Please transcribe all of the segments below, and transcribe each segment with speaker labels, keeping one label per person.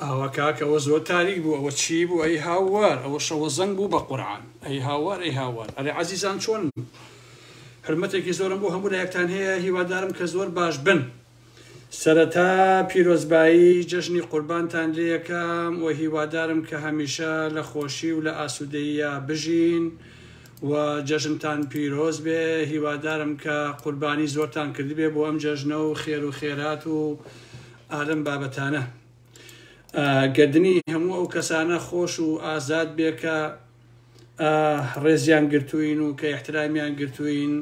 Speaker 1: ئەوە کاکەوە زۆر تاریک بوو، ئەوە چی بوو؟ ئەی هاوار، ئەوە شەوە زەنگ بوو بە قورعان. ئەی هاوار، ئەی هاوار. ئەرێ عەزیزان چۆن؟ حرمەتێکی زۆرم بۆ هەموو لایەکتان هەیە، هیوادارم کە زۆر باش بن. سەرەتا پیرۆزبایی جەژنی قوربانتان لێ یەکەم و هیوادارم کە هەمیشە لە خۆشی و لە ئاسوودەییە بژین و جەژنتان پیرۆز بێ. هیوادارم کە قوربانی زۆرتان کردی بێ بۆ ئەم جەژنە و خێر و خێرات و ئالەم بابەتانە. گەردنی هەموو ئەو کەسانە خۆش و ئازاد بێ کە ڕێزیان گرتوین و کە احترامیان گرتوین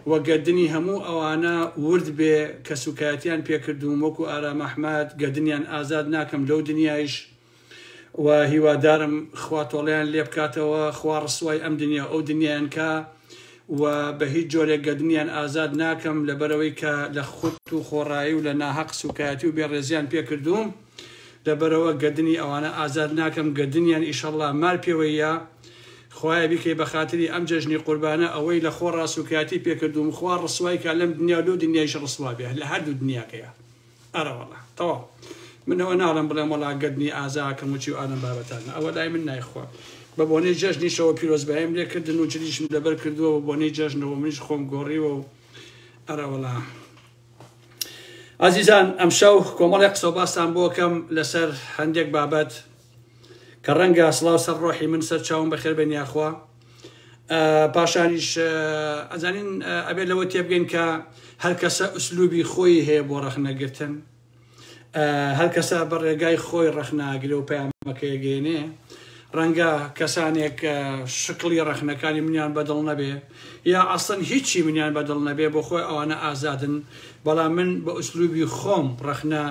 Speaker 1: و گەردنی هەموو ئەوانە ورد بێ کە سوکایەتیان پێکردوم وەکو ئارام ئەحمەد گەردنیان ئازاد ناکەم لەو دنیایش و هیوادارم خوا تۆڵەیان لێ بکاتەوە، خوا ڕسوای ئەم دنیا ئەو دنیایان کە و بە هیچ جۆرێک گەردنیان ئازاد ناکەم لەبەرەوەی کە لە خود و خۆڕایی و لە ناحەق سوکایەتی و بێڕێزیان پێکردوم، لەبەرەوە گەردنی ئەوانە ئازاد ناکەم. گەردنیان ئیشەڵڵا مار پێوەیە خوایە بیکەی بە خاتری ئەم جەژنی قوربانە ئەوەی لە خۆ ڕاسوکاتی پێکردوم، خوا ڕسوای کە لەم دنیا لەو دنیایش ڕسوا بێ لە هەردوو دنیاکەیە. ئەرەوەڵا تەواو منەوە ناڵم بڵێم وەڵا گەردنی ئازاکەم وچی و ئانم بابەتانە، ئەوە لای من نایخوا. بە بۆنەی جەژنیشەوە پیرۆزباییم لێکردن و جلیشم لەبەر کردووە بە بۆنەی جەژنەوە منیش خۆم گۆڕیوە و ئەرەوەڵا. عزیزان ئەمشەو کۆمەڵێک قسە و باستان بۆکەم لەسەر هەندێک بابەت کە ڕەنگە سڵاو سەر ڕۆحی من سەر چاوم بەخێر بێن یاخوا. پاشانیش ئەزانین ئەبێت لەوە تێبگەین کە هەر کەسە ئوسلوبی خۆی هەیە بۆ ڕەخنەگرتن، هەر کەسە بە ڕێگای خۆی ڕەخناگرێ و پەیامەکەیەگەێنێ. ڕەنگە کەسانێک شکڵی ڕەخنەکانی منیان بەدڵ نەبێ یا ئەسڵەن هیچی منیان بەدڵ نەبێ بۆ خۆی ئەوانە ئازادن، بەڵام من بە ئوسلوبی خۆم ڕەخنە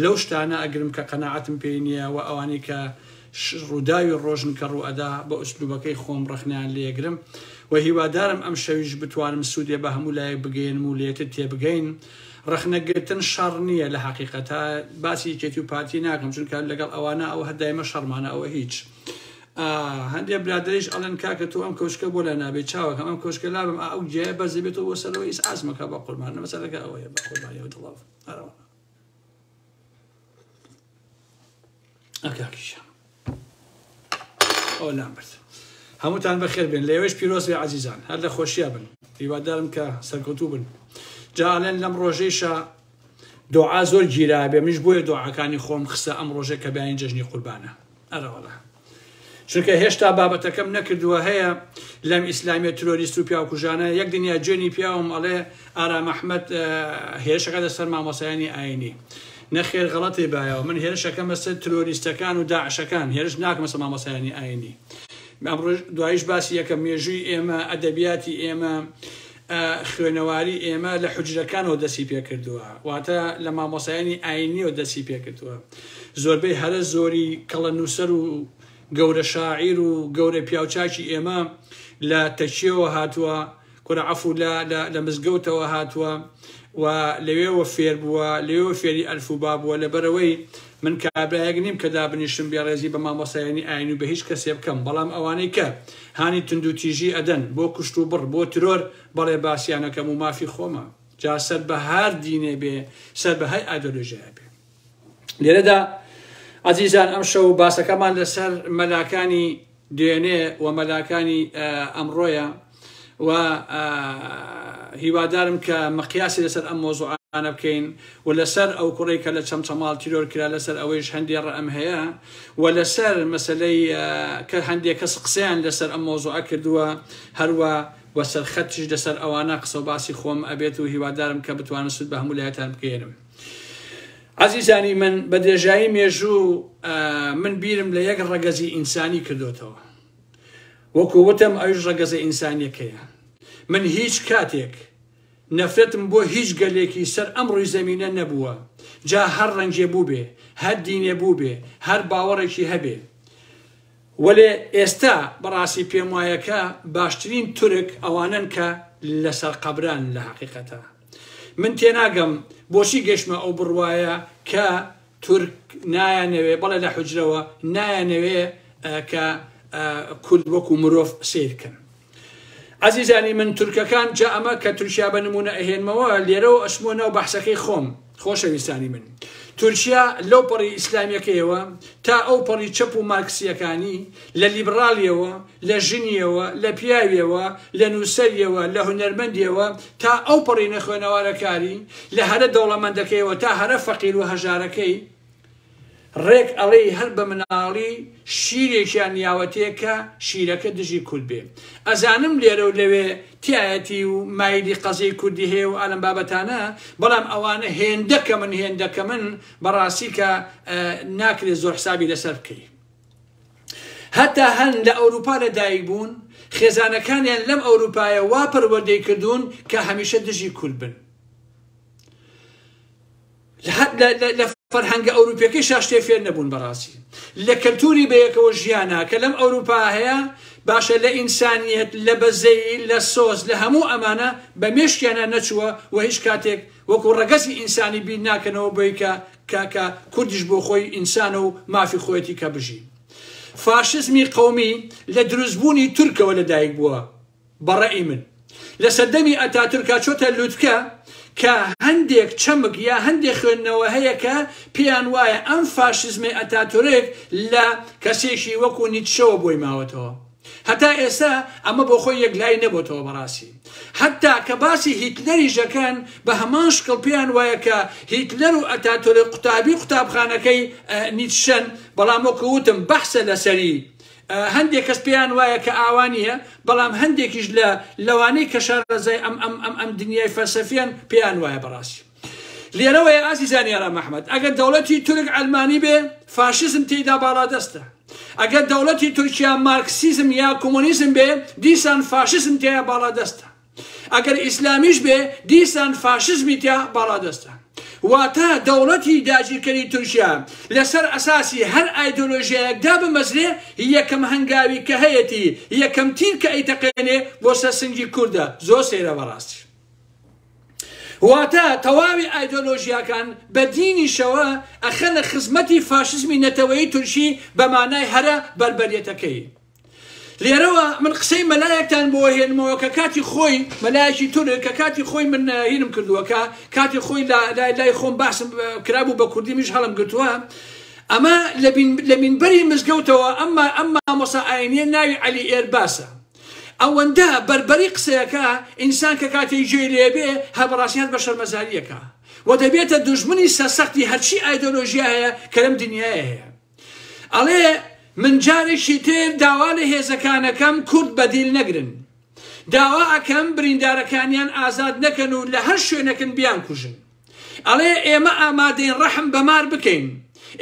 Speaker 1: لەو شتانە ئەگرم کە قەناعەتم پێی نییە و ئەوانەی کە ڕووداوی ڕۆژن کە ڕوئەدا بە ئوسلوبەکەی خۆم ڕەخنیان لێگرم و هیوادارم ئەم شەویش بتوانم سوودێ بە هەموو لایەک بگەین و لێتت تێبگەین. ڕەخنەگرتن شەڕ نییە لە حەقیقەتە، باسی کێتی و پارتی ناکەم چونکە لەگەڵ ئەوانە ئەو هەدایمە شەڕمانە ئەوە هیچ. هەندێک برادریش ئەڵێن کاکە تۆ ئەم کۆشکە بۆ لە نابێت چاوەکەم ئەم کۆشکە لابم ئەو جێ بەرزە بێتەوە بۆ سەرەوەی ئیسعازمەکە بە قوربانە مەسەلەکە ئەوەیە بە قوربانیەوە دڵاو هەرەوە ئەکاکیشە ئەو لامبرد. هەمووتان بەخێر بێن، لەوێش پیرۆز بێ عەزیزان، هەر لە خۆشیە بن، هیوادارم کە سەرکەوتوو بن. جا ئەڵێن لەم ڕۆژەیشە دوعا زۆر گیرا بێ، منیش بۆیە دوعاکانی خۆم خستە ئەم ڕۆژێ کە بەیانی جەژنی قوربانە. ئەرەوەڵا چونکە هێشتا بابەتەکەم نەکردووە هەیە لەم ئیسلامیە ترۆریست و پیاوکوژانە یەک دنیا جوێنی پیاوم ئەڵێ ئارام ئەحمەد هێرشەکە لەسەر مامۆسایانی ئاینی. نەخێر غەڵەتی بایەوە، من هێرشەکەم بەسەر ترۆریستەکان و داعشەکان، هێرش ناکەم بەسەر مامۆسایانی ئاینی. دوایش باسی یەکەم مێژووی ئێمە، ئەدەبیاتی ئێمە، خوێنەواری ئێمە لە حوجرەکانەوە دەستی پێکردووە، واتە لە مامۆسایانی ئاینیەوە دەستی پێکردووە. زۆربەی هەرە زۆری کەڵە نووسەر و گەورە شاعیر و گەورە پیاوچاکی ئێمە لە تەچیەوە هاتووە، کورە عەفو لە مزگەوتەوە هاتووە و لەوێوە فێر بووە، لەوێوە فێری ئەلفوبا بووە. لەبەرەوەی من کابرایەک نیم کە دابنیشم بێڕێزی بە مامۆسایانی ئاین و بە هیچ کەسێ بکەم، بەڵام ئەوانەی کە هانی تند و تیژی ئەدەن بۆ کوشت و بڕ بۆ ترۆر بەڵێ باسییانەکەم و مافی خۆمە. جا سەر بە هەر دینێ بێ، سەر بە هەی ئایدۆلۆژیە بێ. لێرەدا عزیزان ئەم شەو باسەکەمان لەسەر مەلاکانی دوێنێ و مەلاکانی ئەمڕۆیە و هیوادارم کە مەقیاسی لەسەر ئەم مۆزوعانە بکەین و لەسەر ئەو کوڕی کە لە چەمچەماڵ تیرۆر کرا لەسەر ئەوەیش هەندێک ڕەئەم هەیە و لەسەر مەسەلەی کە هەندێک کەس قسەیان لەسەر ئەم مۆزوعە کردووە هەروە و سەرخەتیش لەسەر ئەوانە قسە و باسی خۆم ئەبێت و هیوادارم کە بتوانم سوود بە هەموو لایەتان بگەێنم. عزیزانی من بە درێژایی مێژوو من بیرم لە یەک ڕەگەزی ئینسانی کردوتەوە، وەکو وتم ئەوش ڕەگەزە ئینسانیەکەیە. من هیچ کاتێک نەفرەتم بۆ هیچ گەلێکی سەر ئەم ڕووی زەمینە نەبووە، جا هەر ڕەنگێ بوو بێ، هەر دینێ بوو بێ، هەر باوەڕێکی هەبێ. وەلێ ئێستا بەڕاستی پێم وایەکە باشترین تورک ئەوانن کە لەسەر قەبران لە حەقیقەتە. من تێناگەم بۆچی گەشتمە ئەو بڕوایە کە تورک نایانەوێ بەڵێ لە حوجرەوە نایانەوێ کە کورد وەکو مرۆڤ سیرکەن. عزیزانی من تورکەکان جا ئەمە کە تورکیا بە نمونە ئەهێنمەوە لێرەوە ئەشمۆ ناو بەحسەکەی خۆم خۆشەویستانی من. تورکیا لەو پەڕی ئیسلامیەکەیەوە تا ئەو پەڕی چەپ و مارکسیەکانی لە لیبرالیەوە لە ژنیەوە لە پیاویەوە لە نووسەریەوە لە هونەرمەندیەوە تا ئەو پەڕی نەخوێنەوارەکاری لە هەرە دەوڵەمەندەکەیەوە تا هەرە فەقیر و هەژارەکەی ڕێک ئەڵێ هەر بە مناڵی شیرێکیان نیاوەتەیە کە شیرەکە دژی کورد بێ. ئەزانم لێرە و لەوێ تایەتی و مایلی قەزەی کوردی هەیە و ئالەم بابەتانە، بەڵام ئەوانە هێندەکە من بەڕاستی کە ناکرێت زۆر حسابی لەسەر بکەی. هەتا هەن لە ئەوروپا لەدایک بوون خێزانەکانیان لەم ئەوروپایە وا پەروەردەی کردوون کە هەمیشە دژی کورد بن. لە فەرهەنگە ئەوروپیەکەی شاشتێ فێر نەبوون بەڕاستی لە کەلتوری بەیەکەوە ژیانە کە لەم ئەوروپا هەیە باشە لە ئینسانیەت لە بەزەی لە سۆز لە هەموو ئەمانە بە مێشکیانە نەچووە و هیچ کاتێک وەکو ڕەگەزی ئینسانی بیر ناکەنەوە بۆی کە کوردیش بۆ خۆی ئینسانە و مافی خۆەتی کە بژی. فاشزمی قەومی لە دروستبوونی تورکەوە لەدایک بووە بەڕێی من. لە سەردەمی ئەتاتورکا چۆتە لوتکە کە هەندێک چەمک یا هەندێک خوێندنەوە هەیە کە پێیان وایە ئەم فاشزمی ئەتاتورک لە کەسێکی وەکو نیتشەوە بۆی ماوەتەوە. هەتا ئێستا ئەمە بۆ خۆی یەکلای نەبووتەوە بەڕاستی. هەتا کە باسی هیتلەری ژەکان بە هەمان شکڵ پێیان وایە کە هیتلەر و ئەتاتورک قوتابی قوتابخانەکەی نیتشەن، بەڵام وەکو وتم بەحسە لەسەری هەندێک کەس پێیان وایە کە ئاوانیە، بەڵام هەندێکیش لە لەوانەی کە شارەزای ئەم دنیای فەلسەفیان پێیان وایە بەڕاستی. لێرەوەیە ئازیزانی ئارام ئەحمەد، ئەگەر دەوڵەتی تورک ئەلمانی بێ فاشزم تێیدا باڵادەستە. ئەگەر دەوڵەتی تورکیا مارکسیزم یا کۆمۆنیزم بێ دیسان فاشزم تێیا باڵادەستە. ئەگەر ئیسلامیش بێ دیسان فاشزمی تیا باڵادەستە. واتە دەوڵەتی داگیرکەری تورکیا لەسەر ئەساسی هەر ئایدۆلۆژیایەکدا بمەزرێ یەکەم هەنگاوی کە هەیەی یەکەم تیر کە ئەیتەقێنێ بۆ سەرسنگی کووردە زۆر سێرە بەڕاستی. واتە تەواوی ئایدۆلۆژیاکان بە دینیشەوە ئەخەنە خزمەتی فاشزمی نەتەوەیی تورکی بە مانای هەرە بەربەریەتەکەی. لێرەوە من قسەی مەلایەکتان بۆ هێنمەوە کە کاتی خۆی مەلایەکی تورک کە کاتی خۆی من هینم کردووە کاتی خۆی لای خۆم باسم کرابوو بە کوردی میش هەڵم گرتووە. ئەمە لە مینبەری مزگەوتەوە ئەمما مۆسا ئاینیە ناوی عەلی ئێرباسە. ئەوەندە بەربەری قسەیەکە ئینسان کە کاتی گوێی لێبێ هەبڕاستیات بە شەرمەزاریەکە و دەبێتە دوژمنی سەرسەختی هەرچی ئایدۆلۆژیا هەیە کە لەم دنیاە هەیە. ئەڵێ من جارێکی تر داوا لە هێزەکانەکەم کورد بەدیل نەگرن، داوا ئەکەم بریندارەکانیان ئازاد نەکەن و لە هەر شوێنەکەن بیان کوژن. ئەڵێ ئێمە ئامادەین ڕەحم بەمار بکەین،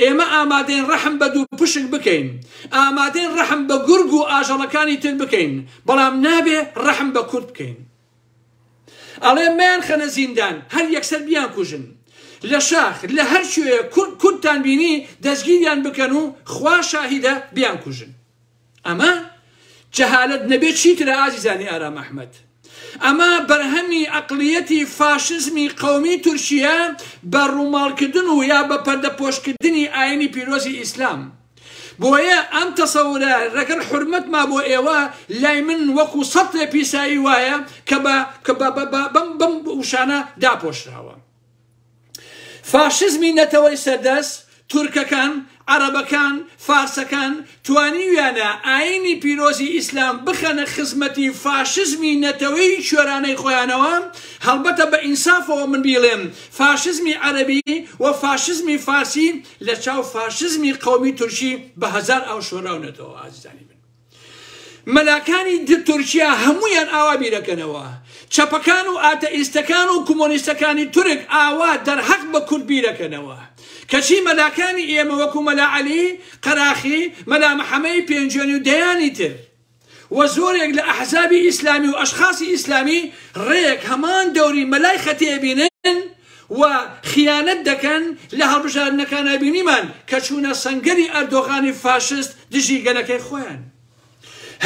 Speaker 1: ئێمە ئامادەین ڕەحم بە دوو پشک بکەین، ئامادەین ڕەحم بە گورگ و ئاژەڵەکانی تر بکەین، بەڵام نابێ ڕەحم بە کورد بکەین. ئەڵێ مەیان خەنە زیندان هەر یەکسەر بیان کوژن، لە شاخ لە هەر شوێ کوردتان بینی دەستگیریان بکەن و خوا شاهیدە بیان کوژن. ئەمە جەهالەت نەبێت چیترە ئازیزانی ئارام ئەحمەد. ئەمە بەرهەمی ئەقلیەتی فاشزمی قەومی تورکیا بە ڕووماڵکردن و یا بە پەردەپۆشکردنی ئاینی پیرۆزی ئیسلام. بۆیە ئەم تەسەورە ڕەگەر حورمەت ما بۆ ئێوە لای من وەکو سەترە پیسایی وایە کە بەم وشانە داپۆشراوە. فاشزمی نەتەوەی سەردەست تورکەکان، عەرەبەکان، فارسەکان توانیویانە ئاینی پیرۆزی ئیسلام بخەنە خزمەتی فاشزمی نەتەوەی شوێرانەی خۆیانەوە. هەڵبەتە بە ئینسافەوە من بیڵێم فاشزمی عەرەبی و فاشزمی فارسی لە چاو فاشزمی قەومی تورکی بە هەزار ئاو شۆراونەتەوە ئازیزانی من. مەلاکانی تورکیا هەمویان ئاوا بیرەکەنەوە، چەپەکان و ئاتەئیستەکان و کۆمۆنیستەکانی تورک ئاوا دەرهەق بە کورد بیرەکەنەوە. کەچی مەلاکانی ئێمە وەکو مەلا عەلی قەراخی، مەلا محەمەی پێنجێنی و دەیانی تر و زۆرێک لە ئەحزابی ئیسلامی و ئەشخاصی ئیسلامی ڕێک هەمان دەوری مەلای خەتێبینن و خیانەت دەکەن لە هەڵبژاردنەکانە بینیمان کە چوونە سەنگەری ئەردۆغانی فاشست دژی گەلەکەی خۆیان.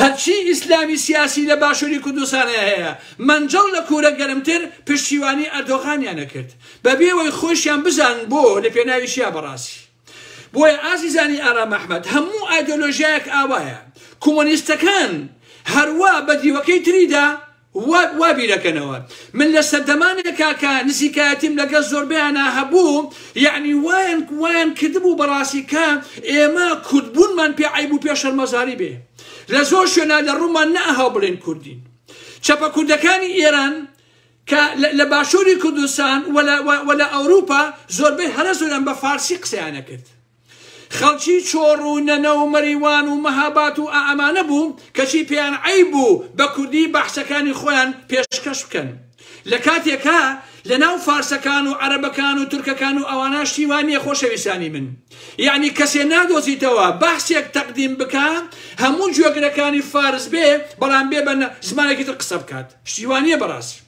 Speaker 1: هەرچی ئیسلامی سیاسی لە باشووری کوردستانە هەیە مەنجەڵ لە کوورە گەرمتر پشتیوانی ئەردۆغانیانە کرد بەبێەوەی خۆشیان بزان بۆ لە پێناویشیان بەڕاستی. بۆیە ئازیزانی ئارام ئەحمەد هەموو ئایدۆلۆژیایەک ئاوایە. کۆمۆنیستەکان هەروە بە دیوەکەی تریدا وابیرەکەنەوە من لە سەردەمانێکا کە نزیکایەتیم لەگەڵ زۆربەیانە هەبوو یعنی وایان کردبوو بەڕاستی کە ئێمە کوردبوونمان پێ عیب و پێ شەرمەزاری بێ لە زۆر شوێنە لە ڕوومان نەئەهاو بڵێن کوردین چەپە کوردەکانی ئێران کە لە باشووری کوردستان و لە ئەوروپا زۆربەی هەرە زۆران بە فارسی قسەیانە کرد خەڵکی چۆڕ و نەنە و مەریوان و مەهابات و ئەمانە بوو کەچی پێیان عیب بوو بە کوردی بەحسەکانی خۆیان پێشکەش بکەن لە کاتێکا لە ناو فارسەکان و عەرەبەکان و تورکەکان و ئەوانە شتیوانیە خۆشەویستانی من یعنی کەسێ نادۆزیتەوە بەحسێک تەقدیم بکە هەموو گوێگرەکانی فارس بێ بەڵام بێ بە زمانێکی تر قسە بکات شتیوانیە بەڕاستی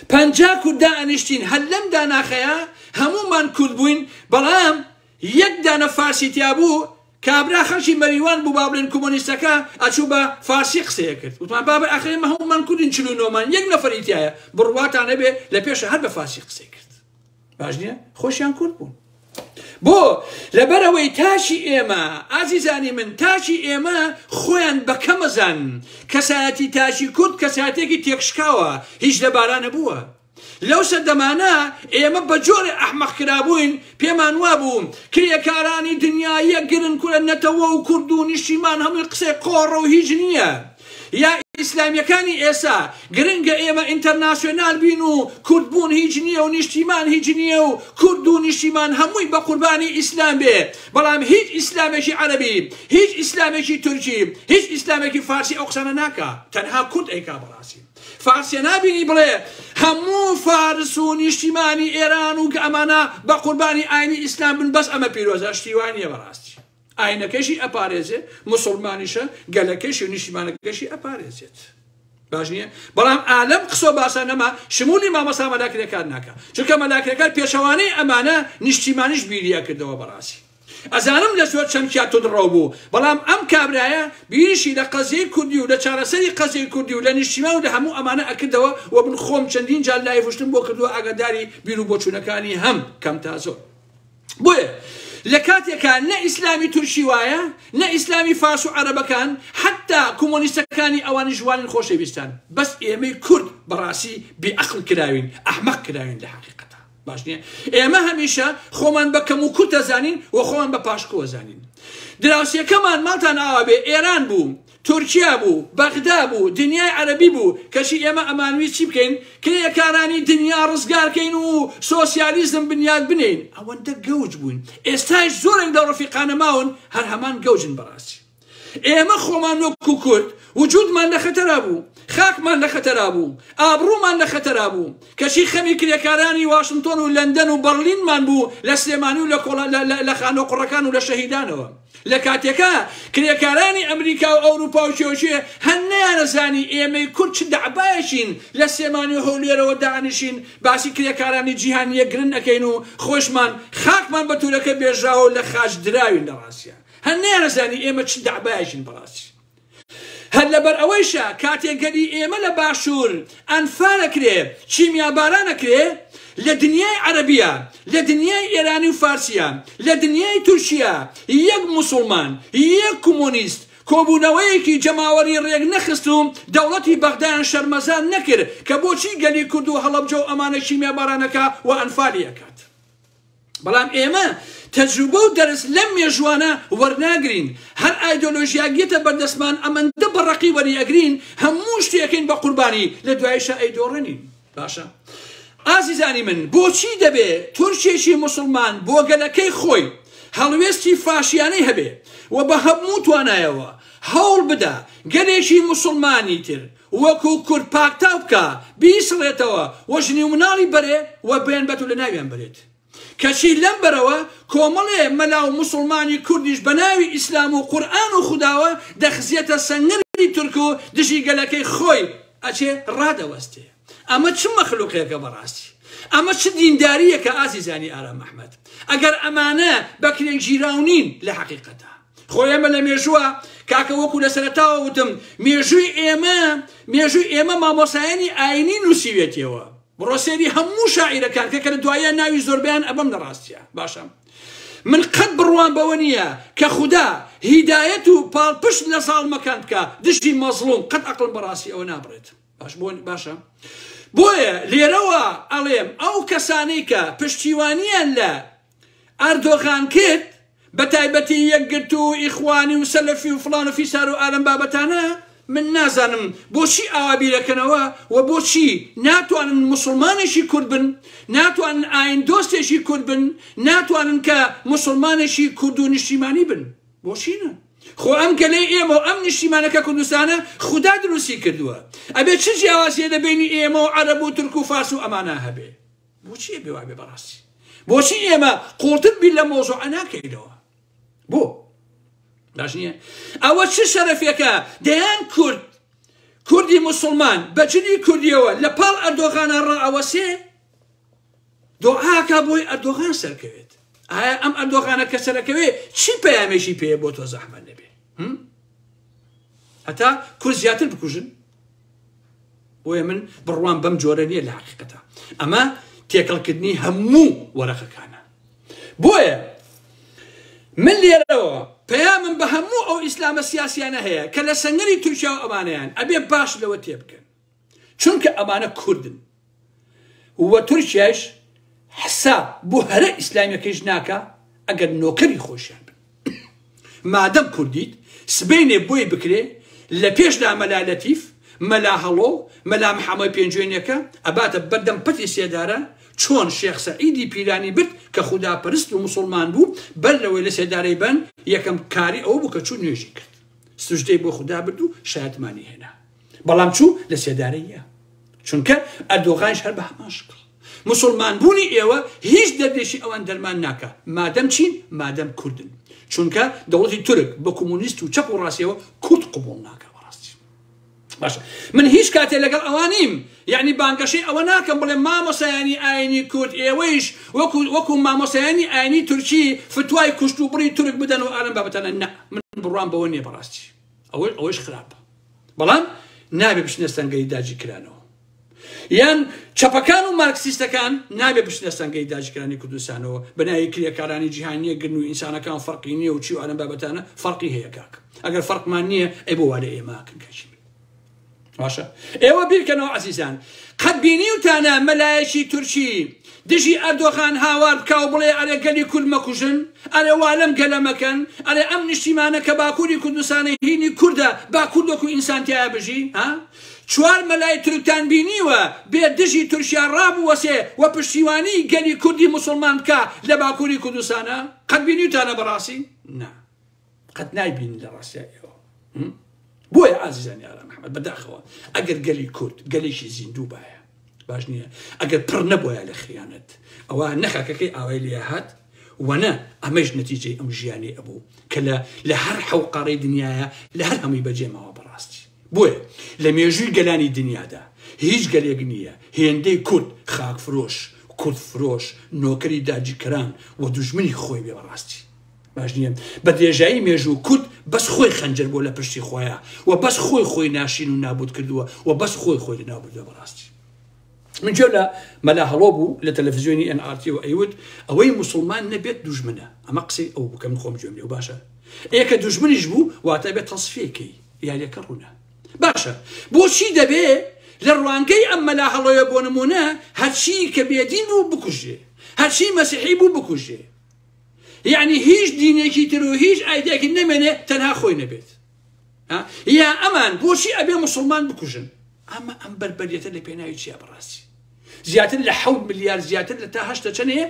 Speaker 1: 50 کووردا ئەنیشتین هەر لەم داناخەیە هەموومان کورد بووین بەڵام یەک دانە فارسی تیا بوو کابرا خەڵکی مەریوان بوو با بڵێن کۆمۆنیستەکە ئەچوو بە فارسی قسەیە کرد وتمان بابە ئاخرێمە هەموومان کوردین 49مان یەک نەفەری تایە بڕواتانە بێ لە پێشە هەر بە فارسی قسەی کرد باش نییە خۆشیان کورد بوون بۆ لەبەرەوەی تاشی ئێمە ئازیزانی من تاشی ئێمە خۆیان بەکەمەزان کەسایەتی تاشی کورد کەسایەتێکی تێکشکاوە هیچ لەباران نەبووە لەو سەردەمانە ئێمە بە جۆرێ ئەحمەق کرابووین پێمان وابوو کرێکارانی دنیا یەکگرن کورە نەتەوە و کورد و نیشتیمان هەمووی قسەی قۆڕە و هیچ نییە یا ئیسلامیەکانی ئێسا گرنگە ئێمە ئینتەرناسیۆنال بین و کوردبوون هیچ نییە و نیشتیمان هیچ نییە و کورد و نیشتیمان هەمووی بە قوربانی ئیسلام بێ بەڵام هیچ ئیسلامێکی عەرەبی هیچ ئیسلامێکی تورکی هیچ ئیسلامێکی فارسی ئەو قسانە ناکا تەنها کورد ئەیکا بەڕاستی فارسیە نابینی بڵێ هەموو فارس و نیشتیمانی ئێران و کە ئەمانە بە قوربانی ئاینی ئیسلام بن بەس ئەمە پیرۆزە شتیوانیە بەڕاستی ئاینەکەشی ئەپارێزێ مسلمانیشە گەلەکەشی و نیشتیمانەکەشی ئەپارێزێت باش نییە بەڵام ئالەم قسۆ باسە نەما شمولی مامەسا مەلاکرێکار ناکە چونکە مەلاکرێکار پێشەوانەی ئەمانە نیشتیمانیش بیریە کردەوە بەڕاستی ئەزانم لە زۆر چەمکیا تۆدڕەو بوو بەڵام ئەم کابرایە بیریشی لە قەزەی کوردی و لە چارەسەری قەزەی کوردی و لە نیشتیمان و لە هەموو ئەمانە ئەکردەوە و من خۆم چەندین جار لای وشتم بۆ کردووە ئاگاداری بیر و بۆچوونەکانی هەم کەم تا زۆر بۆیە لە کاتێکە نە ئیسلامی تورکی وایە نە ئیسلامی فارس و عەرەبەکان حتا کۆمۆنیستەکانی ئەوانی ژوانن خۆشەویستان بەس ئێمەی کورد بەڕاستی بێعەقڵ کراوین ئەحمەق کراوین لە حەقیقەتە باش نییە ئێمە هەمیشە خۆمان بە کەم و کورت دەزانین و خۆمان بە پاشکۆ زانین دراوسێکەمان ماڵتان ئاوا بێ ئێران بوو تورکیا بوو بەغدا بوو دنیای عەرەبی بوو کەچی ئێمە ئەمانوی چی بکەین کرێکارانی دنیا ڕزگارکەین و سۆسیالیزم بنیاد بنین ئەوەندە گەوج بووین ئێستاش زۆرێک لە ڕەفیقانە ماون هەر هەمان گەوجن بەڕاستی ئێمە خۆمان وەکو کورد وجودمان لە خەتەرا بوو خاکمان لە خەتەرا بوو ئابڕوومان لە خەتەرا بوو کەچی خەمی کرێکارانی واشنتۆن و لەندەن و بەرلینمان بوو لە سلێمانی و لە خانۆ قوڕەکان و لە شەهیدانەوە لە کاتێکە کرێکارانی ئەمریکا و ئەوروپا و شێوچێ هەن نەیانەزانی ئێمەی کورد چ دەعبایەشین لە سلێمانی و هەولێرەوە دانیشین باسی کرێکارانی جیهان یەکگرن ئەەکەین و خۆشمان خاکمان بە تورەکە بێژاوە لە خاش دراوین لە ڕاستیە هەن نەیانەزانی ئێمە چ دەعبایەشین بەڕاستی هەر لەبەر ئەوەیشە کاتێکگەری ئێمە لە باشوور ئەنفالەکرێ چیمیابارانەکرێ لە دنیای عەرەبیە لە دنیای ئێرانی و فارسیە لە دنیای تورکیە یەک موسڵمان یەک کۆمۆنیست کۆبوونەوەیەکی جەماوەری ڕێک نەخست و دەوڵەتی بەغدایان شەرمەزان نەکرد کە بۆچی گەلی کورد و هەڵەبجە و ئەمانە چیمیابارانەکە و ئەنفالی ئەکات بەڵام ئێمە تەجروبە و دەرس لەم مێژوانە وەرناگرین هەر ئایدۆلۆژیاگێتە بەردەستمان ئەمەندە بەڕەقی وەریئەگرین هەموو شتێکین بە قوربانی لە دوایشە ئەیدۆڕێنین باشە ئازیزانی من بۆچی دەبێ تورکێکی مسلمان بۆ گەلەکەی خۆی هەڵوێستی فاشیانەی هەبێ و بە هەموو توانایەوە هەوڵ بدە گەلێکی مسلمانی تر وەکو کورد پاکتاو بکە بیسڵێتەوە و ژنی و مناڵی بەرێ و بێن بەت و لە ناویان بێت کەچی لەم بەرەوە کۆمەڵێ مەلا و مسلمانی کوردیش بە ناوی ئیسلام و قورئان و خوداوە دەخزیێتە سەنگەری تورک و دژی گەلەکەی خۆی ئەچێ ڕادەوەستێ ئەمە چ مەخلوقێکە بەڕاستی ئەمە چ دینداریەکە ئازیزانی ئارام ئەحمەد ئەگەر ئەمانە بەکرێک ژیراونین لە حەقیقەتە خۆی ئێمە لە مێژووە کاکە وەکو لە سەرەتاوە وتم مێژووی ئێمە مامۆسایانی ئاینی نووسیوێتەوە بڕۆسێری هەموو شاعیرەکان کە لە دوایە ناوی زۆربیان ئەبەم لە ڕاستیە باشە من قەت بڕوان بەوە نییە کە خوددا هیدایەت و پاڵپشت لە ساڵمەکان بکە دشتی مەزڵوم قەت عەقڵم بەڕاستی ئەوە نابڕێت باشە بۆیە لێرەوە ئەڵێم ئەو کەسانەی کە پشتیوانیان لە ئەردۆغان کرد بە تایبەتی یەکگرت و ئیخوانی و سەلەفی و فڵان و فیسار و ئالەم بابەتانە من نازانم بۆچی ئاوا بیرەکەنەوە و بۆچی ناتوانن مسلمانێکی کورد بن، ناتوانن ئاین دۆستێکی کورد بن، ناتوانن کە مسلمانێکی کورد و نیشتیمانی بن. بۆچینە؟ خۆ ئەم گەلەی ئێمە و ئەم نیشتیمانەکە کوردستانە خوددا دروستی کردووە. ئەبێ چ جیاوازیە لە بینی ئێمە و عەرەب و تورک و فارس و ئەمانە هەبێ؟ بۆچی ئەبێ وابێ بەڕاستی؟ بۆچی ئێمە قوڵتر بین لە مۆزوعە ناکەینەوە؟ بۆ؟ باش نییە؟ ئەوە چ شەرەفێکە دەیان کوردی مسلمان بەجلی کوردیەوە لە پاڵ ئەردۆغانە ڕائەوەسێ دۆعاکە بۆی ئەردۆغان سەرکەوێت. ئایا ئەم ئەردۆغانە کە سەرەکەوێ چی پەیامێکی پێ بۆ تۆ زەحمەت نەبێ؟ هەتا کورد زیاتر بکوژن؟ بۆیە من بڕوان بەم جۆرە نییە لە حەقیقەتە. ئەمە تێکەڵکردنی هەموو وەرەقەکانە. بۆیە من لێرەوە پەیامم بە هەموو ئەو ئیسلامە سیاسیانە هەیە کە لە سەنگەری تورکیا و ئەمانەیان ئەبێ باش لەوە تێبکەن، چونکە ئەمانە کوردن و تورکیاش حساب بۆ هەرە ئیسلامیەکەیش ناکە ئەگەر نۆکەری خۆشیان بن. مادەم کوردیت سبەینێ بۆی بکرێ لە پێشدا مەلا لەتیف، مەلا هەڵۆ، مەلا محەممەد پێنجوێنیەکە ئەباتە بەردەم پەتی سێدارە چۆن شێخ سەعیدی پیرانی برد کە خوداپەرست و مسلمان بوو بەر لەوەی لە سێدارەی بن یەکەم کاری ئەو بوو کە چوو نوێژی کرد، سوژدەی بۆ خوددا برد و شایەتمانی هێنا، بەڵام چوو لە سێدارەیە، چونکە ئەردۆغانش هەر بە هەمان شکڵ مسلمان بوونی ئێوە هیچ دەردێکی ئەوان دەرمان ناکە مادەم چین مادەم کوردن، چونکە دەوڵەتی تورک بە کۆمونیست و چەپ و ڕاستیەوە کورد قبوڵ ناکە. باشە من هیچ کاتێ لەگەڵ ئەوانیم یعنی بانگەشەی ئەوە ناکەم بڵێ مامۆسایانی ئاینی کورد ئێوەیش وەکو مامۆسایانی ئاینی تورکی فتوای کوشت و بڕی تورک بدەن و ئالەم بابەتانە نه، من بڕوان بەوە نییە بەڕاستی، ئەوەش خراپە، بەڵام نابێ بشنە سەنگەی داگی کرانەوە، یان چەپەکان و مارکسیستەکان نابێ بشنە سەنگەی داگیکرانی کوردستانەوە بەناوی کریەکارانی جیهانیە گرن و ئینسانەکان فەرقی نییە و چی و ئالەم بابەتانە فەرقی هەیە کاک، ئەگەر فەرقمان نییە ئەی بۆ وارە ئێمەکەن کەچی باشە. ئێوە بیرکەنەوە عەزیزان، قەت بینیوتانە مەلایەکی تورکی دژی ئەردۆغان هاوار بکا و بڵێ ئەرێ گەلی کورد مەکوژن، ئەرێ وا لەم گەلە مەکەن، ئەرێ ئەم نیشتیمانە کە باکووری کوردستانی هینی کووردە با کوورد وەکو ئینسان تایە بژی؟ چوار مەلای تورکتان بینیوە بێ دژی تورکیا ڕابوەسێ و پشتیوانی گەلی کوردی مسلمان بکە لە باکووری کوردستانە؟ قەت بینیوتانە بەڕاستی؟ نا، قەت نایبین لە ڕاستیایەوە. بۆیە ئازیزانی ئارام محەممەد بەداخەوە ئەگەر گەلی کورد گەلێکی زیندوو باە باش نییە، ئەگەر پڕ نەبووە لە خیانەت ئەوە نەخاکەکەی ئاوای لێ هات وەنە ئەمەش نەتیجەی ئەم ژیانی ئەبوو کە لە هەر حەوقەڕەی دنیاە لە هەر هەمووی بەجێمەوە بەڕاستی. بۆیە لە مێژووی گەلانی دنیادا هیچ گەلێک نییە هێندەی کورد خاک فرۆش، کورد فرۆش، نۆکەری داگیرکەران و دوژمنی خۆی بێ بەڕاستی. باش نییە بە درێژایی مێژوو کورد بەس خۆی خەنجەر بۆ لە پشتی خۆیە و بەس خۆی ناشین و نابود کردووە و بەس خۆی نابودە بەڕاستی. من جێ لە مەلا هەڵۆ بوو لە تەلەڤیزیۆنی NRT و ئەیوت ئەوەی مسلمان نەبێت دوژمنە، ئەمە قسەی ئەو بکەم خۆم گوێم لێ و باشە ئێکە دوژمنیش بوو واتە بێت تەصفیەکەی یاریەکە ڕوونە. باشە بۆچی دەبێ لە ڕوانگەی ئەم مەلا هەڵۆیە بۆ نمونە هەرچی کە بێدین بوو بکوژێ، هەرچی مەسیحی بوو بکوژێ، یعنی هیچ دینێکی تر و هیچ ئایدێکی نەمێنێ تەنها خۆی نەبێت. یا ئەمان بۆچی ئەبێ مسلمان بکوژن؟ ئەمە ئەم بەربەریەتە لە پێناوی چیە بەڕاستی؟ زیاتر لە 7 ملیار زیاتر لە تا 8 چەندەیە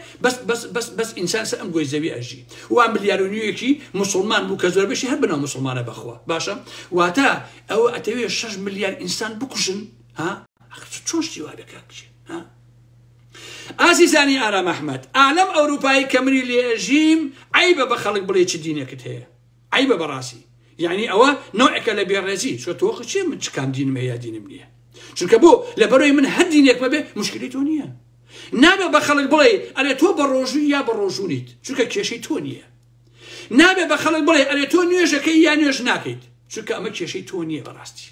Speaker 1: بەس ئینسان سە ئەم گۆی زەوی ئەژی و 1 ملیار و نیوەکی مسلمان بوو کە زۆربەشی هەر بناو مسلمانە بەخوا. باشە واتە ئەوە ئەتەوێت 6 ملیار ئینسان بکوژن؟ چۆن شتی وا بکاکچێ؟ ئازیزانی ئارام محەممەد، ئالەم ئەوروپایی کە منی لێژیم عیبە بە خەڵک بڵێ چ دینێکت هەیە، عیبە بەڕاستی، یعنی ئەوە نوعێکە لە بێڕێزی، چۆ تۆخ چێ من چکام دینم هەیە دینم نییە، چونکە بۆ لە بەرۆی من هەر دینێک مەبێ مشکلی تۆ نییە، نابێ بە خەڵک بڵێ ئەرێ تۆ بە ڕۆژووی یا بە ڕۆژوونیت، چونکە کێشەی تۆ نییە، نابێ بە خەڵک بڵێ ئەرێ تۆ نوێژەکەی یا نوێژ ناکەیت، چونکە ئەمە کێشەی تۆ نییە بەڕاستی.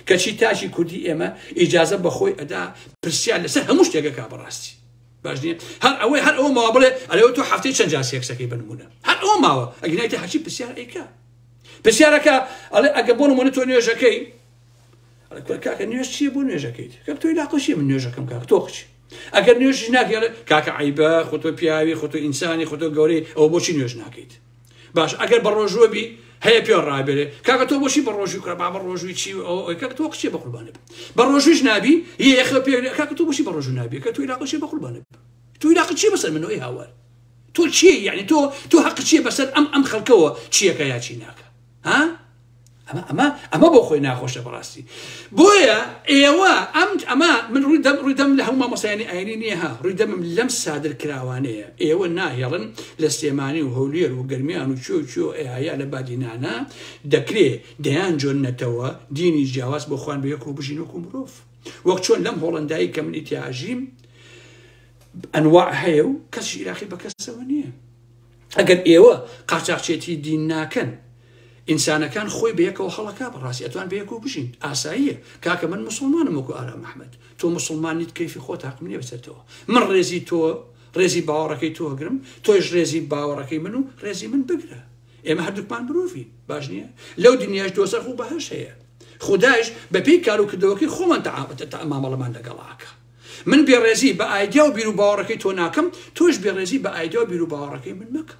Speaker 1: کەچی تاجی کوردی ئێمە ئیجازە بەخۆی ئەدا پرسیار لەسەر هەموو شتێکەکە بەڕاستی. باش نییە هەر ئەوە ماوە بڵێ ئەرێ تۆ هەفتەی چەند جار سێکسەکەی بنمونە، هەر ئەوە ماوە ئەگەنایتە هەرچی پرسیار ئەیکا، پرسیارەکە ئەڵێ ئەگە بۆ نمونە تۆ نوێژەکەی کاکە نوێژ چییە بۆ نوێژەکەیت کاک تۆی لاقۆشیە من نوێژەکەم کاک تۆ قچی ئەگەر نوێژ ناکەی کاکە عیبە خۆ تۆ پیاوی خۆ تۆ ئینسانی خۆ تۆ گەورەی ئەوە بۆچی نوێژ ناکەیت باش ئەگەر بە ڕۆژوە بی هەیە پێ ڕابێرێ کاکە تۆ بۆچی بە ڕۆژوی کرا بە ڕۆژوی چی کاک تۆ قچی بە قوربانە بە ڕۆژویش نابی یەخە پێ کاکە تۆ بۆچی بە ڕۆژوو نابی کە توی لاقۆشی بە قوربانە توی لاقە چی بەسەر منەوەی هاوار تۆ چی یعنی تۆ حەق چیە بەسەر ئەم خەڵکەوە چیەکە یا چی ناکە ها ئەمە بۆ خۆی ناخۆشە بەڕاستی بۆیە ئێوە ئەمە من ڕوویدەم لە هەموو مامۆسایانی ئاینی نییە ها ڕوویدەمم لەم سادر کراوانەیە ئێوە ناهێڵن لە سلێمانی و هەولێر و گەرمیان و چۆ ئەیە لە بادینانە دەکرێت دەیان جۆنەتەوە دینی جیاواز بۆ خوان بەیەک و بژین وەکو مرۆڤ وەک چۆن لەم هۆڵەندایی کە من ئیتیاژیم ئەنواع هەیە و کەسی عێراقی بە کەسەوە نییە ئەگەر ئێوە قاچاقچێتی دین ناکەن ئینسانەکان خۆی بەیەکەوە هەڵەکە بەڕاستی ئەتوان بەیەکەوە بژین ئاساییە کاکە من مسلمانم وەکو ئارام ئەحمەد تۆ مسلمانیت کەیفی خۆت حەقم نییە بەسەرتەوە من ڕێزی تۆ ڕێزی باوەڕەکەی تۆ گرم تۆش ڕێزی باوەڕەکەی من و ڕێزی من بگرە ئێمە هەردووکمان مرۆڤین باش نییە لەو دنیاش دۆزەخ و بەهەش هەیە خودایش بەپێی کاروکردەوەکەی خۆمان مامەڵەمان لەگەڵاکە من بێڕێزی بە ئایدیا و بیر و باوەڕەکەی تۆ ناکەم تۆش بێڕێزی بە ئایدیا و بیر و باوەڕەکەی من مەکە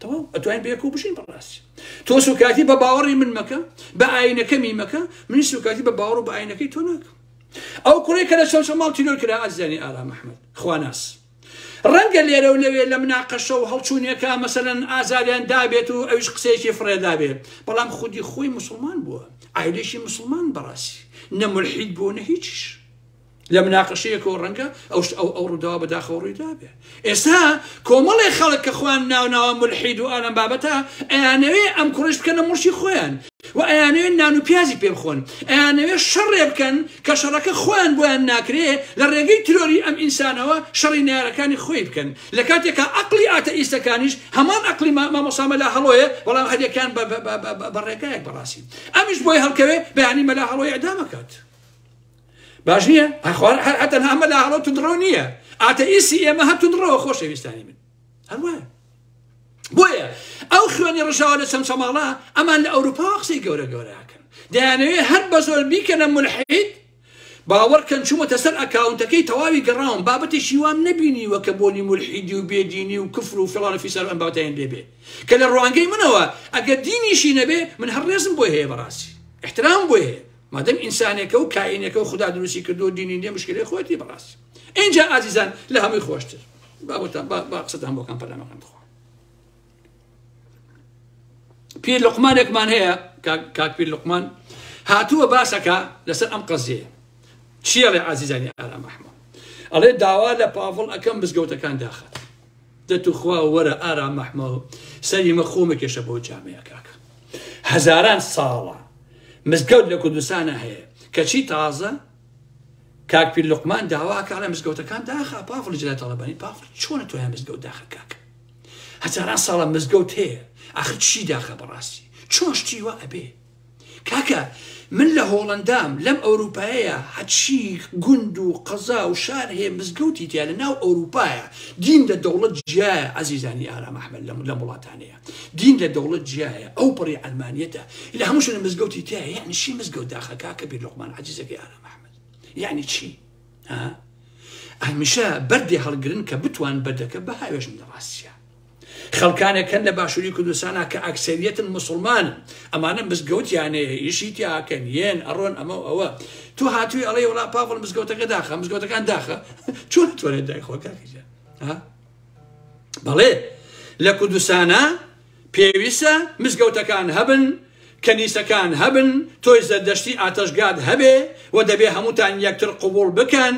Speaker 1: تەواو ئەتوانین بەیەکەوە بژین بەڕاستی تۆ سوکاتی بە باوەڕی من مەکە بە ئاینەکەمی مەکە منی سوکاتی بە باوەڕ و بە ئاینەکەی تۆ ناکەم ئەو کوڕی کە لە شەمشەماڵ تیرۆر کرا ئازیزانی ئارام ئەحمەد خواناس ڕەنگە لێرە و لەوێ لە مناقەشە و هەڵچوونیەکە مەسەلەن ئازاریان دابێت و ئەویش قسەیەکی فڕێدابێت بەڵام خودی خۆی مسلمان بووە عایلەیەکی مسلمان بەڕاستی نە مولحید بووە نە هیچیش لە مناقەشەیەکەوە ڕەنگە ئەو ڕووداوە بەداخەوە ڕوویدا بێ ئێستا کۆمەڵی خەڵک کە خوان ناوناوە مولحید و ئالەم بابەتە ئەیانەوێ ئەم کوڕش بکەنە موشی خۆیان و ئەیانەوێ نان و پیازی پێ بخۆن ئەیانەوێ شەڕێ بکەن کە شەڕەکە خۆیان بۆیان ناکرێ لە ڕێگەی ترۆری ئەم ئینسانەوە شەڕی نارەکانی خۆی بکەن لە کاتێکە عەقڵی ئاتەئیستەکانیش هەمان عەقڵی مامۆستا مەلا هەڵۆیە بەڵام هەریەکان بە ڕێگایەک بەڕاستی ئەمیش بۆی هەڵکەوێ بەیانی مەلا هەڵۆی ئەدامەکات باش نییە حتى هەمە لە هەڵۆ تونڕۆ نییە ئاتەئیستی ئێمە هە تونڕەوە خۆشەویستانی من هەروایە بۆیە ئەو خوێنی ڕژاوە لە شەمشەماڵە ئەمان لە ئەوروپا قسەی گەورە گەورەکەن دەیانەوێ هەر بە زۆر بیکەنە مولحید باوەڕکەن چوومەتە سەر ئەکاونتەکەی تەواوی گەڕاوم بابەتێکی وام نەبینیوە کە بۆنی مولحیدی و بێدینی و کفر و فڵانە فیسەر ئەم بابەتیان لێبێ کە لە ڕوانگەی منەوە ئەگەر دینیشی نەبێ من هەر ڕێزم بۆی هەیە بەڕاستی احترام بۆی هەیە مادەم ئینسانێکە و کائینێکە و خدا دروستی کردو دینی نییە مشکلەی خۆیەتی بەڕاستی اینجا ئازیزان لە هەمووی خۆشتر با قسەتان بۆکان پەرلەمەکەم بخۆ پیر لوقمانێکمان هەیە کاک پیر لوقمان هاتووە باسەکە لەسەر ئەم قەزیە چیەڵێ ئازیزانی ئارام ئەحمەد ئەڵێ داوا لە پاڤڵ ئەەکەم بزگەوتەکان داخات دەتوخوا وەرە ئارام ئەحمەد سەری مەخۆمێکێشە بۆ جامەیە کاکە هەزاران ساڵە مزگەوت لە کوردستانە هەیە کەچی تازە کاک پیر لوقمان داواکە لە مزگەوتەکان داخە پاڤڵ جلای تاڵەبانی پاڤڵ چۆنە تۆ هەیە مزگەوت داخە کاکە هەزاران ساڵە مزگەوت هەیە ئاخر چی داخە بەڕاستی چۆن شتی وە ئەبێ کاکە من لە هۆڵەندام لەم ئەوروپایەیە هەچی گوند و قەزا و شار هەیە مزگەوتی تیا لە ناو ئەوروپایە دین لە دەوڵەت جیایە عەزیزانی ئارام ئەحمەد لە وڵاتانەیە دین لە دەوڵەت جیایە ئەو پڕی ئەلمانیەتە لە هەموو شوێنە مزگەوتی تایە یعنی چی مزگەوت داخە کاکە پیر لوقمان عەزیزەکەی ئارام ئەحمەد یعنی چی هەمیشە بەردێ هەڵگرن کە بتوان بەردەکە بە هاوێژم لە ڕاستیە خەڵکانێکەن لە باشووری کوردستانە کە ئەکسەریەتن مسلمانن ئەمانە مزگەوتیانەیە ئیشی تیاکەن یێن ئەڕۆن ئەمە ئەوە تو هاتووی ئەڵێ وڵا پاڤڵ مزگەوتەکە داخە مزگەوتەکان داخە چۆن توانێت دایخۆ کاکەجا بەڵێ لە کوردستانە پێویستە مزگەوتەکان هەبن کەنیسەکان هەبن تۆی زەردەشتی ئاتەشگاد هەبێ و دەبێ هەمووتان یەکتر قبول بکەن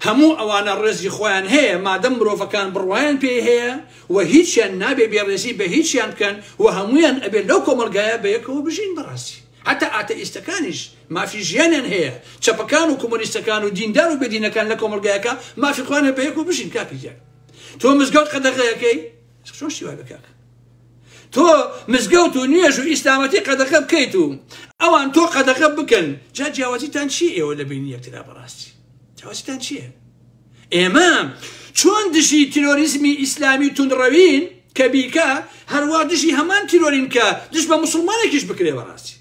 Speaker 1: هەموو ئەوانە ڕێزی خۆیان هەیە مادەم مرۆڤەکان بڕوایان پێ هەیە و هیچیان نابێ بێڕێزی بە هیچیان بکەن و هەمویان ئەبێ لەو کۆمەلگایە بەیەکەوە بژین بەڕاستی حتى ئاتەئیستەکانیش مافی ژیانیان هەیە چەپەکان و کۆمۆنیستەکان و دیندار و بێدینەکان لە کۆمەلگایەکە مافی خۆیان بەیەکەوە بژین کاکەجیان تۆ مزگەوت قەدەغەیەکەی چۆن شتی وای بە کاکە تۆ مزگەوت و نوێژ و ئیسلامەتی قەدەغە بکەیت و ئەوان تۆ قەدەغە بکەن جا جیاوازیتان چی ئێوە لە بینی یەکترا بەڕاستی جیاوازیتان چییە ئێمە چۆن دژی تیرۆریزمی ئیسلامی توندڕەوین کە بیکە هەروە دژی هەمان تیرۆرین کە دژ بە مسلمانێکیش بکرێ بەڕاستی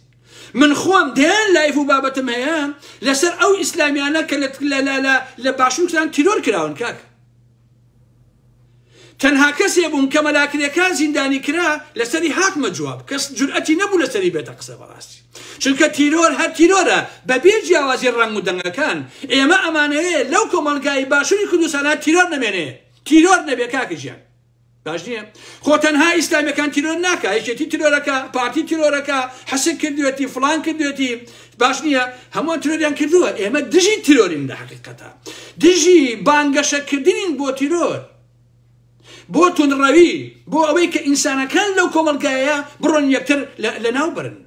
Speaker 1: من خوام دهان لايف وبابتم هيا لسر او اسلاميانا كلت لا باشوكسان تيرور كراون كاك تنها كسي بون كما لاكري كان زنداني كرا لسري هاتم جواب كس جرأتي نبو لسري بيت قصه براسي چونکە تیرۆر هەر تیرۆرە بەبێ جیاوازی ڕنگ و دەنگەکان ئێمە ئەمانەیە لەو کۆمەلگای باشووری کوردستانە تیرۆر نەمێنێ تیرۆر نەبێ کاکەژیان باش نییە خۆ تەنها ئیسلامیەکان تیرۆر ناکە هیچێتی تیرۆرەکە پارتی تیرۆرەکە حەسن کردوێتی فڵان کردوێتی باش نییە هەمووان تیرۆریان کردووە ئێمە دژی تیرۆرین لە حەقیقەتە دژی بانگەشەکردنین بۆ تیرۆر بۆ تونڕەوی بۆ ئەوەی کە ئینسانەکان لەو کۆمەلگایە بڕۆن یەکتر لەناو برن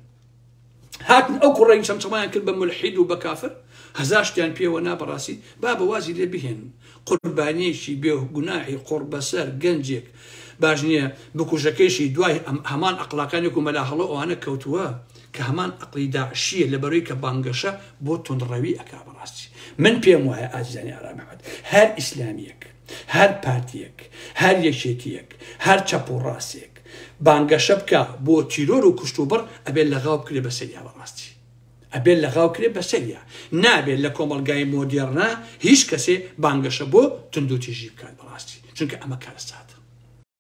Speaker 1: هاتن ئەو کوڕەی چەمچەمایان کرد بە مولحید و بە کافر هەزار شتیان پێوە نا بەڕاستی با بەوازی لێ بهێن قوربانیەکی بێگوناحی قوڕ بەسەر گەنجێک باش نییە بکوژەکەیشی دوای هەمان ئەقلاکانێک و مەلاهەڵە ئەوانە کەوتووە کە هەمان ئەقلی داعشیە لەبەرەوەی کە بانگەشە بۆ تونڕەوی ئەکا بەڕاستی من پێم وایە ئازیزانی ئارام محەممەد هەر ئیسلامیەک هەر پارتیەک هەر یەکێتیەک هەر چەپ و ڕاستێک بانگەشە بکە بۆ تیرۆر و کوشت و بڕ ئەبێت لەغاو بکرێ بەسەریا بەڕاستی ئەبێت لەغاو کرێ بەسەریا نابێت لە کۆمەلگای مۆدێڕنا هیچ کەسێ بانگەشە بۆ تند و تیژی بکات بەڕاستی چونکە ئەمە کارە ساتە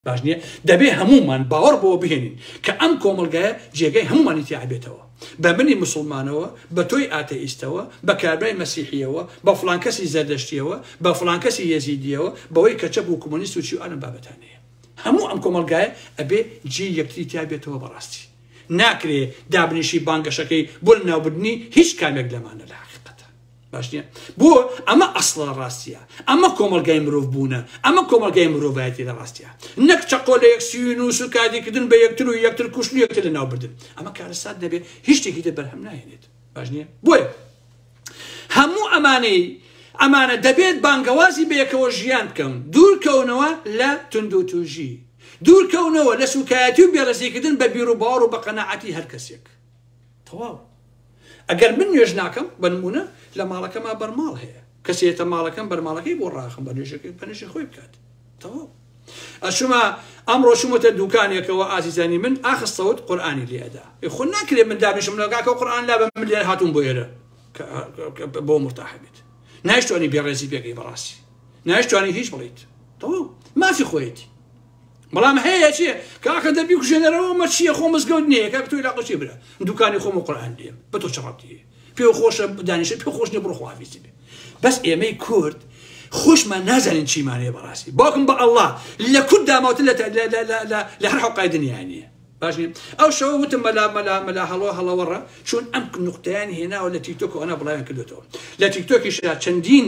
Speaker 1: باش نییە دەبێ هەمومان باوەڕ بۆ بهێنین کە ئەم کۆمەلگایە جێگەی هەمومانی تیاعبێتەوە بە منی مسلمانەوە بە تۆی ئاتەئیستەوە بە کاربای مەسیحیەوە بە فڵان کەسی زەردەشتیەوە بە فڵان کەسی یەزیدیەوە بەوەی کە چەپ و کۆمۆنیست و چی ئەم بابەتانەیە هەموو ئەم کۆمەلگایە ئەبێ جێ یەکتری تیابێتەوە بەڕاستی ناکرێ دابنیشی بانگەشەکەی بۆ ناوبردنی هیچ کامێک لەمانە لە حقیقەتە باش نییە بۆ ئەمە ئەسڵە ڕاستیە ئەمە کۆمەلگای مرۆڤ بوونە ئەمە کۆمەلگای مرۆڤایەتی لە ڕاستیە نەک چەقۆ لە یەکسوین و سوکادیکردن بە یەکتر و یەکتر کوشتن و یەکتر لە ناوبردن ئەمە کارە سات دەبێت هیچ شتێکی تر بەرهەم ناهێنێت باش نییە بۆیە هەموو ئەمانە دەبێت بانگەوازی بەیەکەوە ژیان بکەون دوورکەونەوە لە تند و توژی دوورکەونەوە لە سوکایەتی و بێڕەزیکردن بە بیر و باوەڕ و بە قەناعەتی هەر کەسێک تەواو ئەگەر من نوێژ ناکەم بە نمونە لە ماڵەکەما بەرماڵ هەیە کەسێتە ماڵەکەم بەرماڵەکەی بۆ ڕاخم بە نوێژی خۆی بکات تەواو ئەشومە ئەمڕۆ شومەتە دوکانێکەوە ئازیزانی من ئاخستەوت قورئانی لێدا خۆ ناکرێت من دابیشم لەگاکە قورئان لا بە من لێ هاتوون بۆ ئێرە بۆ مرتاح بێت نایشتوانی بێڕێزی پێکەی بەڕاستی نایشتوانی هیچ بڵیت تەواو مافی خۆیەتی بەڵام هەیە چێ کاکە دەبی کوژێنەرەوە مە چییە خۆ مزگەوت نییە کاک توی لاقەچی برە دوکانی خۆم و قورئان لێم بە تۆ چ ڕەبتیە پێ خۆشە دانیشە پێ خۆش نیە بڕۆ خواویزی بێ بەس ئێمەی کورد خۆشمان نازانین چیمانەیە بەڕاستی باوکم بە ئەڵڵا لە کورد داماوتن لە هەر حەوقای دنیا نییە باش نیە ئەو شەوە وتم مەلا هەڵەوەڕە چون ئەم نوقتەیان هێناوە لە تیکتۆک و ئەنا بڵاویان کردوێتەوە لە تیکتۆکیشدا چەندین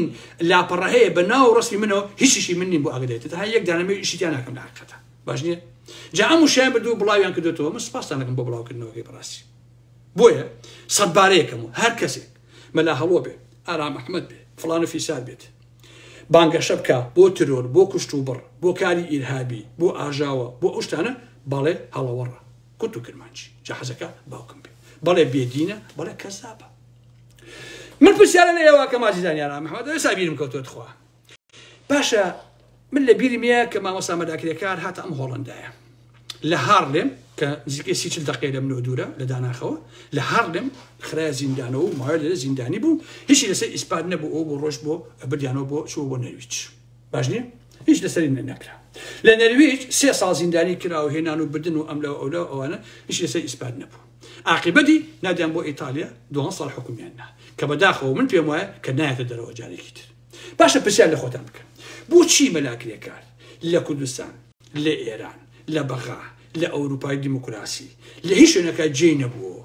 Speaker 1: لاپەڕە هەیە بە ناو ڕسمی منەوە هیچیشی من نیم بۆ ئاگدێت تا یەک دانەمەی ئیشیان ناکەم لە حەقیقەتە باش نییە جا ئەم وشیان بردوو بڵاویان کردوێتەوە من سپاسان دەکەم بۆ بڵاوکردنەوەکەی بەڕاستی بۆیە سەدبارەیەکەم و هەر کەسێک مەلا هەڵۆ بێ ئارام ئەحمەد بێ فڵان و فیساد بێت بانگەشە بکە بۆ ترۆر بۆ کوشت و بڕ بۆ کاری ئیرهابی بۆ ئاژاوە بۆ ئەو شتانە بەڵێ هەڵەوەڕە کوت و کرمانچی جا حەزەکە باوکم بێ بەڵێ بێدینە بەڵێ کەزابە من پرسیارە لە ئێوە کەم ئازیزانی ئارام ئەحمەد ئێستا بیرم کەوتوێت خوا باشە من لە بیرم هەیە کە مامۆستا مەداکرێکار هاتە ئەم هۆڵەندایە لە هارلێم کە نزیکەی 30 دقیقە لە منەوە دوورە لە داناخەوە لە هارلێم خرای زیندانەوە و ماوەیە لە زیندانی بوو هیچی لەسەر ئیسپات نەبوو ئەو بۆ ڕۆژ بۆ بردیانەوە بۆ چوە بۆ نەرویج باش نییە هیچ لەسەری نەکرا لە نەرویج 3 ساڵ زیندانی کرا و هێنان و بردن و ئەم لەوە ئەولا ئەوانە هیچ لەسەر ئیسپات نەبوو عاقبەتی نادیان بۆ ئیتالیا 2 ساڵ حکومیاننا کە بەداخەوە من پێم وایە کە نایەتە دەرەوە جارێکی تر باشە پرسیار لە خۆتان بکەن بۆچی مەلاکرێکار لە کوردستان لە ئێران لە بەغا لە ئەوروپای دیموکراسی لە هیچ شوێنەکە جێی نەبووە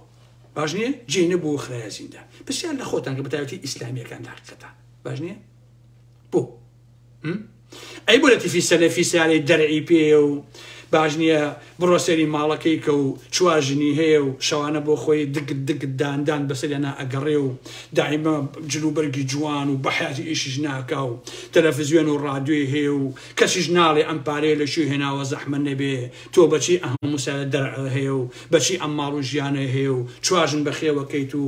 Speaker 1: باش نییە جێی نەبووە خرای زیندان پرسیار لە خۆتان کە بەتایبەتی ئیسلامیەکان لە حقیقەتە باش نییە بۆ ئەی بۆ لە تیفی سەلەفی سیارەی دەرعی پێ و باش نییە بڕۆ سەری ماڵەکەی کە و چواژنی هەیە و شەوانە بۆ خۆی دگت داندان بەسەریانە ئەگەڕێ و دائیمە جلوبەرگی جوان و بەحیاتی ئیشیش ناکا و تەلەڤیزیۆن و ڕادیۆی هەیە و کەسیش ناڵێ ئەم پارەیە لە شوێ هێناوە زەحمە نەبێ تۆ بەچی ئەهەموو سارە دەرع هەیە و بەچی ئەم ماڵ و ژیانە هەیە و چواژن بەخێوەکەیت و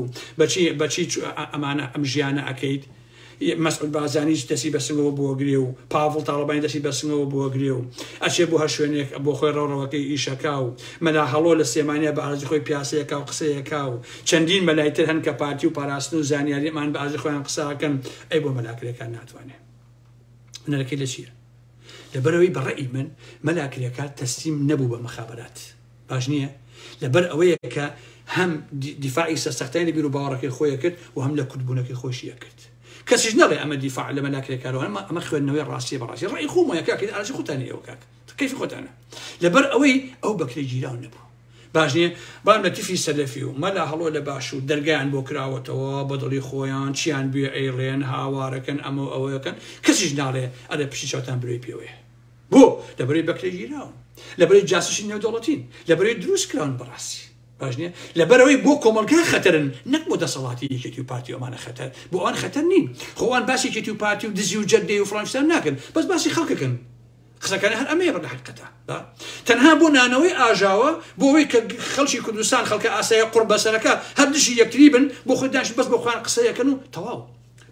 Speaker 1: بەچی ئەمانە ئەم ژیانە ئەکەیت مەسعود بازانیش دەسی بەسنگەوە بۆگرێ و پاڤڵ تاڵبانی دەسی بەسنگەوە بۆگرێ و ئەچێ بۆ هەر شوێنێک بۆ خۆی ڕەوڕەوەکەی ئیشەکە و مەلا هەڵۆ لە سێمانە بە ئارزی خۆی پیاسەیەکا و قسەیەکا و چەندین مەلایتر هەن کە پارتی و پاراستن و زانیاریمان بە ئارزی خۆیان قساکەن ئەی بۆ مەلاکرێکان ناتوانێت نەرەکەی لە چییە؟ لەبەرەوەی بەڕێی من مەلاکرێکات تەسلیم نەبوو بە مەخابرات باش نییە لەبەر ئەوەیە کە هەم دیفاعی سەرسەختانی لە بیر و باوەڕەکەی خۆیە کرد و هەم لە کورتبوونەکەی خۆشیە کرد کەسیش نەڵێ ئەمە دیفاع لە مەلاکرێکارەوە ئەمە خوێندنەوەی ڕاستی بەڕاستی ڕێی خۆمەیە کاکە ئارزی خۆتانی ئەوە کاک کەیفی خۆتانە لەبەر ئەوەی ئەو بەکرێ گیراو نەبوو باش نییە بام لە تیفی سەلەفی و مەلا هەڵۆ لە باش و دەرگایان بۆ کراوەتەوە بەدڵی خۆیان چیان بێ ئەیڵێن هاوارەکەن ئەمە ئەوەکەن کەسیش ناڵێ ئەرە پشتی چاوتان بروی پێوەیە بۆ لەبەرەوەی بەکرێ گیراون لەبەرەوەی جاسوسی نێودەوڵەتین لەبەرەوەی دروست کراون بەڕاستی باش نییە لەبەرەوەی بۆ کۆمەلگا خەتەرن نەک بۆ دەسەڵاتی یەکێتی و پارتی ئەمانە خەتەر بۆ ئەوان خەتەر نین خۆوان باسی یەکێتی و پارتی و دزی و جەردەی و فڵانشتان ناکەن بەس باسی خەڵکەکەن قسەکانی هەر ئەمەیە بەڵە حقیقەتە تەنها بۆ نانەوەی ئاژاوە بۆ ئەوەی کە خەڵکی کوردستان خەڵکە ئاسایە قوڕ بەسەرەکە هەر دژی یەکتری بن بۆ خۆی دانیشت بەس بۆ خۆیان قسەیەکەن و تەواو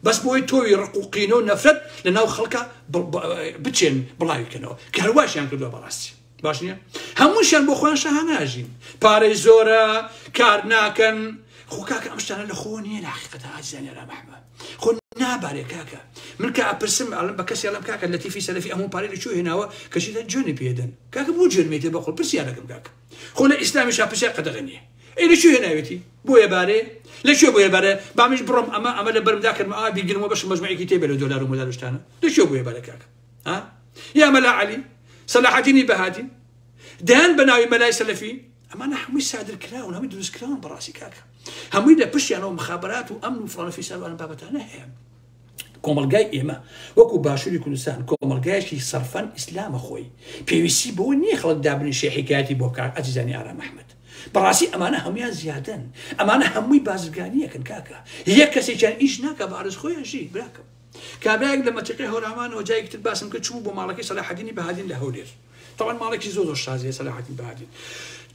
Speaker 1: بەس بۆی تۆوی ڕق و قینە و نەفرەت لە ناو خەڵکە بچێن بڵاویکەنەوە کە هەرواشیان کردووە بەڕاستی باش نییە هەمووشیان بۆ خۆیان شەهاناژین پارەی زۆرە کار ناکەن خۆ کاکە ئەم شتانە لە خۆ نییە لە حقیقەتە ئازیزانی ئارامەحمەد خۆ نابارێ کاکە من کە ئەپرسم بە کەسی ئەڵێم کاکە لە تیفی سەلەفی ئەموو پارەی لەکوێ هێناوە کەشیدە جوێنی پێدەن کاکە بۆ جوێنمێتێ بەخۆڵ پرسیارەکەم کاکە خۆ لە ئیسلامیشا پرسیار قەدەغە نییە ئەی لەکوێ هێناوێتی بۆیە بارێ لەکوێ بۆیە بارێ بامیش بڕۆم ئەمە لە بەرمدا کردم ئا بیرگرمەوە بەشم مەجموعێکی تێبێ لە دۆلار و مۆدال و شتانە لەکوێ بۆیە بارێ کاکە یا مەلا عەلی سەلاحەدینی بەهادین دەیان بە ناوی مەلای سەلەفی ئەمانە هەمووی سادرکراون هەمووی دروستکراون بەڕاستی کاکە هەمووی لە پشتیانەوە مخابرات و ئەمن و فڵان و فیسان بابەتانە هەیە کۆمەلگای ئێمە وەکو باشووری کوردستان کۆمەلگایەکی سەرفەن ئیسلامە خۆی پێویستی بەوە نییە خەڵک دابنیشێ حکایەتی بۆ کار ئەزیزانی ئارامەحمەد بەڕاستی ئەمانە هەمویان زیادن ئەمانە هەمووی بازرگانیەکەن کاکە یەک کەسێکیان ئیش ناکە بە عەرز خۆیانشی براکەم کابراایەک لە مەتیقی هەورامانەوە جایەکتر باسم کرد چوو بۆ ماڵەکەی سەلاحەدینی بەهادین لە هەولێر طبعا ماڵێکی زۆر شازیە سەلاحەدین بەهادین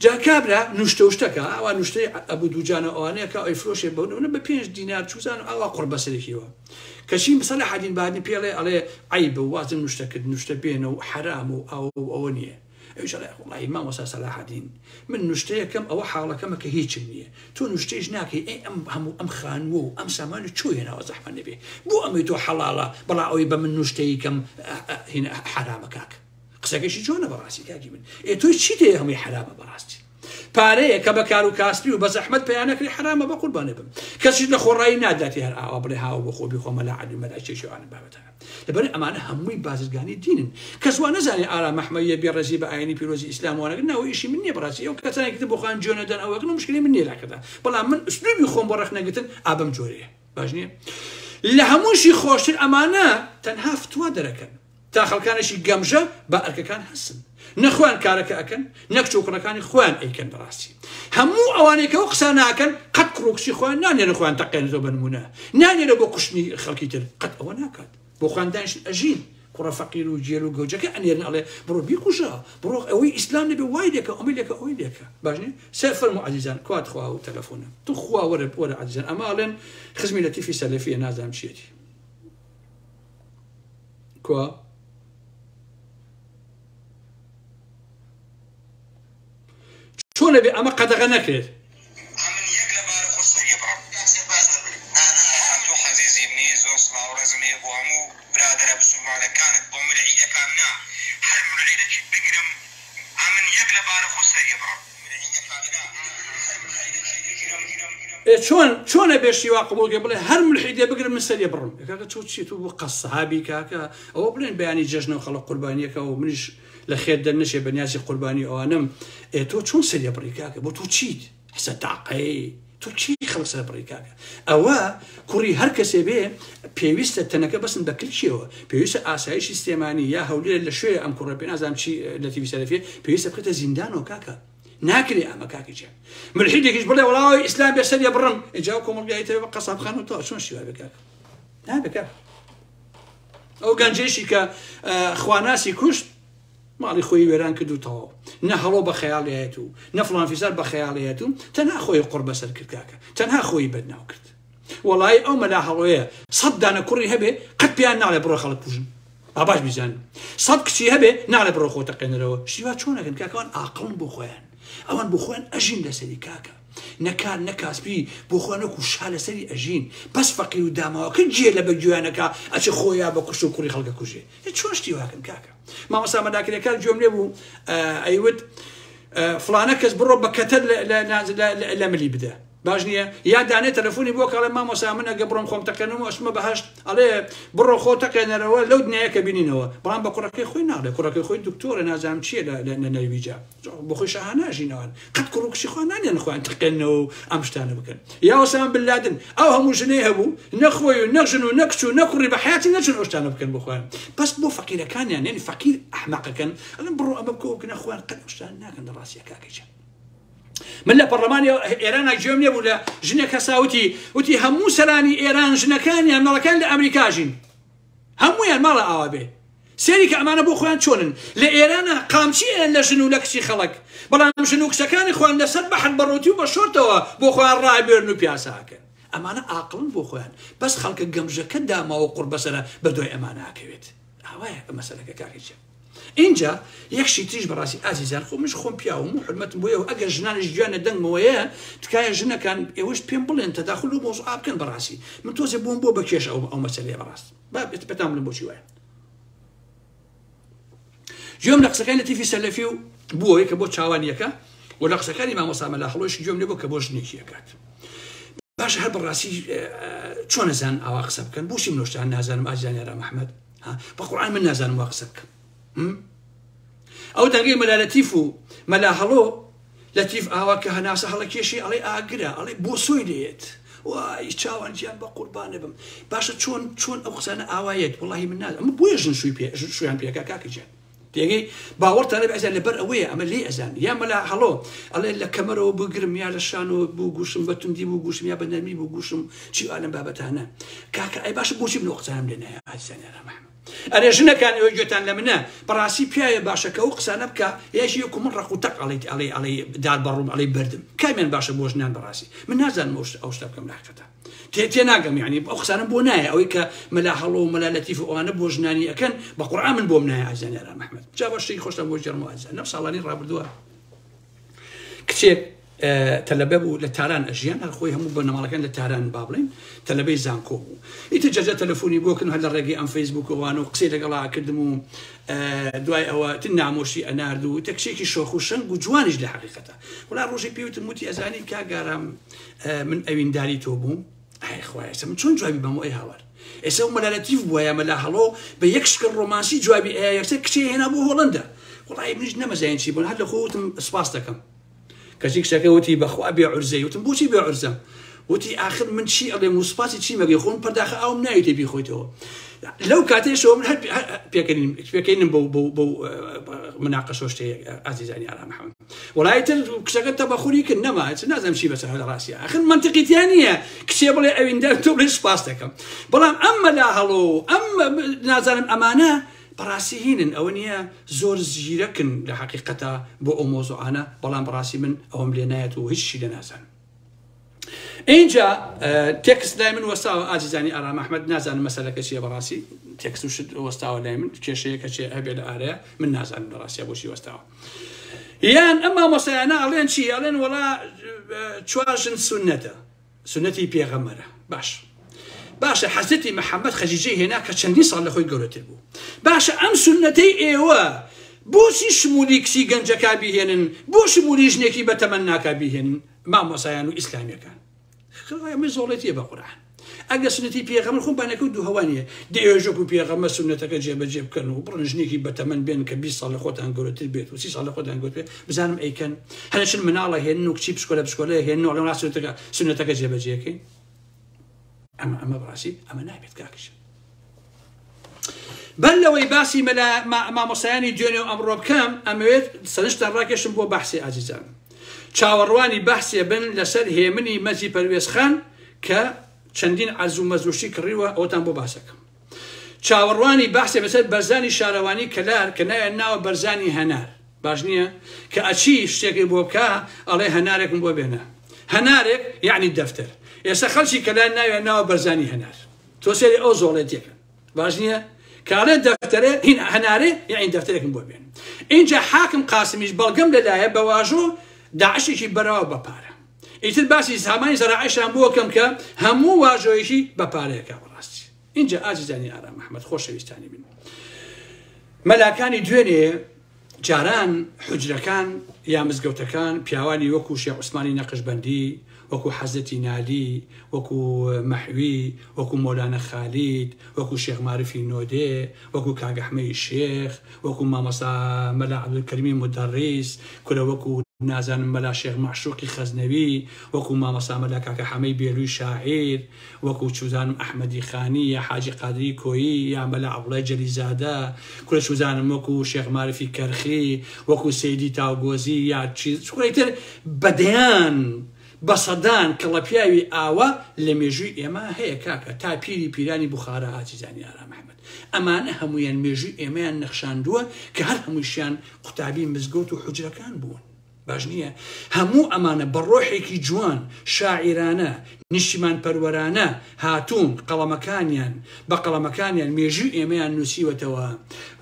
Speaker 1: جا کابرا نوشتە شتەکە ئەوە نوشتەی ئەبوو دووجانە ئەوانەیە کە ئەی فرۆشێ بەونە بە 5 دینار چوزان ئەوە قوڕ بەسەرێکیەوە کەچی سەلاحەدین بەهادین پێڵێ ئەڵێ عیبە وازم نوشتە کرد نوشتە بێنە و حرام و ئەوە نییە والله ما وەسا سەلاحەدین من نوشتەیەکەم ئەوە حاڵەکەمە کە هیچم نییە تۆ نوشتەیش ناکەی ئەی ئەم خانووە و ئەم سامانە چۆیەنەوە زەحمە نەبێ بۆ ئەمەی تۆ حەڵاڵە بەڵا ئەوەی بە من نوشتەیەکەم حرامە کاک قسەکەشی جۆنە بەڕاستی کاکی من تۆی چی دێ هەمووی حرامە بەڕاستی پارەیە کە بە کار و کاسبی و بە زەحمەت پێیانەکری حرامە بە قوربانێ بم کەسیش لە خۆڕایی ناداتی هەر ئاوا بڵێ هاو بە خۆبی خۆمە لە عەلی مەلای چێشێوانە بابەتانە لەبەر ئەمانە هەمووی بازرگانی دینن کەس وا نەزانێ ئارامەحمەدیە بێڕێزی بە ئاینی پیرۆزی ئیسلام وانەکە ناوە ئیشی من نییە بەڕاستی ئەو کەسانێکی بۆ خۆیان جۆ نەدەن ئەوەکە مشکلی من نییە لاکەدا بەڵام من ئوسلوبی خۆم بۆ ڕێک نەگرتن ئابەم جۆرەیە باش نییە لە هەمووشی خۆشتر ئەمانە تەنها فتوا دەرەکەن تا خەڵکانێکی گەمژە بە ئەرکەکان هەسن نەخۆیان کارەکە ئەکەن نەک چۆکڕەکانی خۆیان ئەیکەن بەڕاستی هەموو ئەوانێکەوە قسە ناکەن قەت کڕۆکسی خۆیان نانێرە خۆیان تەقێنێتەوە بە نمونە نانێرە بۆ کوشتنی خەڵکی تر قەت ئەوە ناکات بۆ خۆیان دانیشتن ئەژین کوڕە فەقیر و جێل و گەوجەکە ئەنێرن ئەڵێ بڕۆ بیکوژە بڕۆ ئەوەی ئیسلام نەبێ وای لێکە ئەمەی لێکە ئەوەی لێکە باش نییە سێ فەرموو عەزیزان کوات خوا و تەلەفۆنە تو خوا وەرە عەزیزان ئەمە ئەڵێن خزمی لە تیفی سەلەفیە نازانم چیەتی کوا چۆنە بێ ئەمە قەدەغە نەکرێت چۆنە بێشی وا قبولکە بڵێ هەر ملحیدێ بگرم من سەریە بڕم کاکە تۆ چی تو بۆ قەسەحابی کاکە ئەوە بڵێن بەیانی جەژنە و خەڵق قوربانیەکە و منیش لە خێر دەرنەچێ بەنیازی قوربانی ئەوانم تۆ چۆن سەریە بڕی کاکە بۆ تۆ چیت حسە تاقەی تۆ چی خەڵک سەر بڕی کاکە ئەوە کوڕی هەر کەسێ بێ پێویستە تەنەکە بەسن بە کلچیەوە پێویستە ئاسایشی سلێمانی یا هەولێر لە شوێ ئەم کوڕە پێ نازانم چی لە تیڤی سەلەفیە پێویستە بکرێتە زیندانەوە کاکە ناکرێ ئەمە کاکەجێ ملحیدێکیش بڵێ وڵاوی ئیسلام بێ سەریە بڕم ئێجا کۆمەڵگایەوە بە قەسابخان و تۆ چۆن شیوا بێ کاکە نابێ کاکە ئەو گەنجێشی کە خواناسی کوشت ماڵی خۆی وێران کرد و تەواو نە هەڵۆ بە خەیاڵیەت و نە فڵان فیسار بە خەیاڵیەت و تەنها خۆی قوڕ بەسەر کرد کاکە تەنها خۆی بەدناو کرد والله او ملا هڵۆیە 100 دانە کوڕی هەبێ قەت پێیان ناڵێ بڕۆ خەڵک کوژن باش بیزانن 100 کچی هەبێ ناڵێ بڕۆ خۆ تەقێنەرەوە شیوا چۆنەکەن کاکەوان ئاقڵن بۆ خۆیان ئەوان بۆ خۆیان ئەژین لەسەری کاکە نەکار نەکاسبی بۆ خۆیان وەکو شا لەسەری ئەژین بەس فەقیر و داماوەکە جێ لە بەگوێیانەکە ئەچێ خۆیان بە کوشت و کوڕی خەڵکە کوژێ چۆن شتی واکەن کاکە مامۆستا مەداکرێکار گوێم لێ بوو ئەیوت فلانە کەس بڕۆ بە کەتەر لە ملی بدە باش نییە یا دانێت تەلەفۆنی بۆ کاڵێ مامۆستا من ئەگە بڕۆم خۆم تەقێنەوە ئەچمە بەهەشت ئەڵێ بڕۆ خۆ تەقێنەرەوە لەو دنیاە کە بینینەوە بەڵام بە کوڕەکەی خۆی ناڵێ کوڕەکەی خۆی دکتۆرە نازانم چییە لە نەرویجا بۆ خۆی شاهاناژینەوەن قەت کوڕ و کچی خۆیان نانێن خۆیان تەقێنەوە و ئەم شتانە بکەن یا ئۆساما بن لادن ئەو هەموو ژنەی هەبوو نەخۆی و نەژن و نەکچ و نەکوڕی بە حیاتی نەچن ئەو شتانە بکەن بۆ خۆیان بەس بۆ فەقیرەکانیان یعنی فەقیر ئەحمەقەکەن ئەڵێن بڕۆ ئەمە بکەوە بکەنە خۆیان قەت ئەو شتان ناکەن لە ڕاستیە کاکەیە من لە پەرلەمانی ئێرانە گوێم لێ بوو لە ژنێک کەسا وتی هەموو سەرانی ئێران ژنەکانیان مەڵەکان لە ئەمریکاژین هەمویان ماڵە ئاوا بێ سێری کە ئەمانە بۆ خۆیان چۆنن لە ئێرانە قامچیان لە ژن و لە کچی خەڵک بەڵام ژن و کچەکانی خۆیان لەسەر بەحر بەڕۆتی و بە شۆرتەوە بۆ خۆیان ڕابێرن و پیاساکەن ئەمانە ئاقڵن بۆ خۆیان بەس خەڵکە گەمژەکە داماوە قوڕ بەسەرە بەدوای ئەمانە ئاکەوێت ئاوایە مەسەلەکە کاکەیە اینجا یەکشی تریش بەڕاستی ئازیزان خۆ مش خۆم پیاوم و حرمەتم بۆیە و ئەگەر ژنانش گویانە دەنگمەوەیە تکایە ژنەکان ئێوەش پێم بڵێن تەداخل و مۆزوع بکەن بەڕاستی من تۆزێ بۆم بۆ بەکێش ئەو مەسەلەیە بەڕاست با بێتام بڵێم بۆچی وایە گوێم لە قسەکانی لەتیفی سەلەفی و بووەوەی کە بۆ چاوانیەکە و لە قسەکانی مامۆستا مەلاحڵۆیش گوێم لێ بۆ کە بۆ ژنێکی ئەکات باش هەر بەڕاستی چۆن نەزان ئاوا قسە بکەن بۆچی من شتان نازانم ئازیزانیارا محەممەد بە قورئان من نازانم وا قسە بکەم ئەو دەنگەی مەلا لەتیف و مەلا هەڵۆ لەتیف ئاوا کە هەناسە هەڵەکێشی ئەڵێ ئاگرە ئەڵێ بۆ سۆی لێت وای چاوان گیان بە قوربانە بم باشە چۆن ئەو قسانە ئاوایەت وڵی من نازانم ئەمە بۆیە ژن شویان پێکا کاکەجان تێگەی باوەڕتانە بە ئەزان لەبەر ئەوەیە ئەمە لێ ئەزان یا مەلا هەڵۆ ئەڵێ لە کەمەرەوە بگرم یا لە شانەوە بوو گوشم بە توندی بوو گوشم یا بە نەرمی بوو گوشم چی ئالەم بابەتانە کاکە ئەی باشە بۆچی من قسانم لێ نایە ئازیزانیارا محەممەد ئەرێ ژنەکان ئەوە گوێتان لە منە بەڕاستی پیاە باشەکە و قسانە بکە یاشی یەکو من ڕق و تەق ئەڵێ دار بەڕووم ئەڵێ بردم کامیان باشە بۆ ژنان بەڕاستی من نازانم ئەو شتە بکەم لە حقیقەتە تێ ناگەم یعنی ئەو قسانم بۆ نایە ئەوەی کە مەلا هەڵۆ و مەلا لەتیف و ئەوانە بۆ ژنانی ئەکەن بە قورئان من بۆم نایە ئازیزانیارا محەممەد جا بە شتێکی خۆشتان بۆ جەرم و ئازیزان لەو ساڵانی ڕابردووە کچێک تەلەبە بوو لە تاران ئەژیان هەر خۆی هەموو بە نەماڵەکان لە تاران با بڵێن تەلەبەی زانکۆ بوو ئیتر جەجە تەلەفۆنی بۆکن هەر لە ڕێگەی ئەم فەیسبووکەوانە و قسەی لەگەڵا کردم و دوای ئەوە تن نامۆشی ئەنارد و تەکشێکی شۆخ و شەنگ و جوانیش لە حقیقەتە وڵا ڕۆژی پێوتم وتی ئەزانی کاگارام من ئەوینداری تۆ بووم ئای خوایە من چۆن جوابی بەم ئەی هاوار ئێستا و مەلا لەتیف بووە یا مەلا هەڵۆ بە یەک شکل ڕۆمانسی جوابی ئەیە یەکسەر کچێ هێنا بۆ هۆڵەندە وڵای منیش نەمەزایەن چی بوون هەر لە خۆوتم سپاس دەکەم کەچی کچەکە وتی بەخوا بێ عورزەی وتم بۆچی بێ عورزەم وتی آخر من چی ئەڵێم و سوپاسی چی مەگەی خۆم پەرداخە ئاوم ناوی تێ بیخۆیتەوە لەو کاتێشەوە من هەر پێکەینم بۆ مناقەشە شتەیە ئازیزانیارا محەممەد وڵای تر کچەکە تەبەخوری کرد نەما نازانم چی بەسەر لە ڕاستیە آخر منتیقیتیان نییە کچێ بڵێ ئەویندار تۆ بڵێ سوپاس دەکەم بەڵام ئەم مەلا هەڵۆ ئەم نازانم ئەمانە بەڕاستی هینن ئەوە نییە زۆر زیرەکن لە حقیقەتە بۆ ئەو مۆزوعانە بەڵام بەڕاستی من ئەوم لێ نایەت و هیچ شی لە نازانم اینجا تێکست لای من وەستاوە ئازیزانی ئارا محەممەد نازانم مەسەلەکە چیە بەڕاستی تێکست و شت وەستاوە لای من کێشەیەکە چێ هەبێ لە ئارەیە من نازانم بەڕاستیە بۆچی وەستاوە یان ئەمما مۆسایانە ئەڵێن چی ئەڵێن وەڵا چوار ژن سونەتی پێغەمبەرە باشە حەزرەتی محەممەد خەدیجەی هێنا کە چەندین ساڵ لە خۆی گەورەتر بوو باشە ئەم سونەتەی ئێوە بۆچی شمولی کچی گەنجەکە بیهێنن بۆ شمولی ژنێکی بە تەمەناکە بیهێنن مامۆسایان و ئیسلامیەکان ئەمە زۆڵەتیە بە قورئان ئەگە سونەتی پێغەمبەر خۆم بانەکە و دوو هەوانیە دەیێژۆک و پێغەمبەر سونەتەکە جێبەجێ بکەن و بڕن ژنێکی بە تەمەن بێن کە 20 ساڵ لە خۆتان گەورەتر بێت و 30 ساڵ لە خۆتان گەورەتر بێت بزانم ئەیکەن هەرچن مناڵە هێنن و کچی پشکۆلە هێنن و لەولا سونەتەکە جێبەجێکەین ئەمە بڕاستی ئەمە نابێت کاکەش بەر لەوەی باسی مامۆسایانی دوێنێ و ئەمڕۆ بکەم ئەمەوێت سەرنجتان ڕاکێشم بۆ بەحسی ئازیزان چاوەڕوانی بەحسیە بن لەسەر هێمنی مەزی پەروێزخان کە چەندین عەرز و مەزوشی کڕیوە ئەوتان بۆ باسەکەم چاوەڕوانی بەحسیە بەسەر بەرزانی شارەوانی کەلار کە ناوە بەرزانی هەنار باش نییە کە ئەچی شتێکی بۆ بکە ئەڵێ هەنارێکم بۆ بێنە هەنارێک یعنی دەفتەر ئێستا خەڵکی کەلایەن ناوێ ناوە بەرزانی هەنار تۆ سێری ئەو زۆڵێتێکن باش نییە کارە دەفتەرێ هین هەنارێ یاین دەفتەرێکم بۆ بێن اینجا حاکم قاسمیش بەڵگەم لەلایە بە واژۆ داعشێکی بەرەوە بەپارە ئیتر باسی سامانی زەراعیشان بۆ کەم کە هەموو واژۆیەکی بەپارەیەکە بەڕاستی اینجا ئازیزانی ئارام محەممەد خۆشەویستانی بن مەلاکانی دوێنێ جاران حجرەکان یا مزگەوتەکان پیاوانی وەکو شێخ عوسمانی نەقشبەندی وەکو حەزەتی نالی وەکو مەحوی وەکو مۆلانە خالید وەکو شێخ مارفی نۆدێ وەکو کاگەحمەی شێخ وەکو مامەسا مەلا عەبدولکەریمی مدەڕیس کورە وەکو نازانم مەلا شێخ معشوقی خەزنەوی وەکو مامەسا مەلا کاکە حەمەی بێلووی شاعیر وەکو چوزانم ئەحمەدی خانی یا حاجی قادری کۆیی یا مەلا عەبدوڵای جەلیزادە کورە چوزانم وەکو شێخ مارفی کەرخی وەکو سەیدی تاوگۆزی یا چیز کوڕیتر بەدەیان بەسەدان کەڵەپیاوی ئاوە لە مێژووی ئێمە هەیە کاکە تا پیری پیرانی بوخارە ئازیزانی ئارام محەممەد ئەمانە هەمویان مێژووی ئێمەیان نەخشاندووە کە هەر هەمووشیان قوتابی مزگەوت و حوجرەکان بوون باش نییە هەموو ئەمانە بە ڕۆحێکی جوان شاعیرانە نیشتیمان پەروەرانە هاتوون قەڵەمەکانیان بە قەڵەمەکانیان مێژووی ئێمەیان نووسیوەتەوە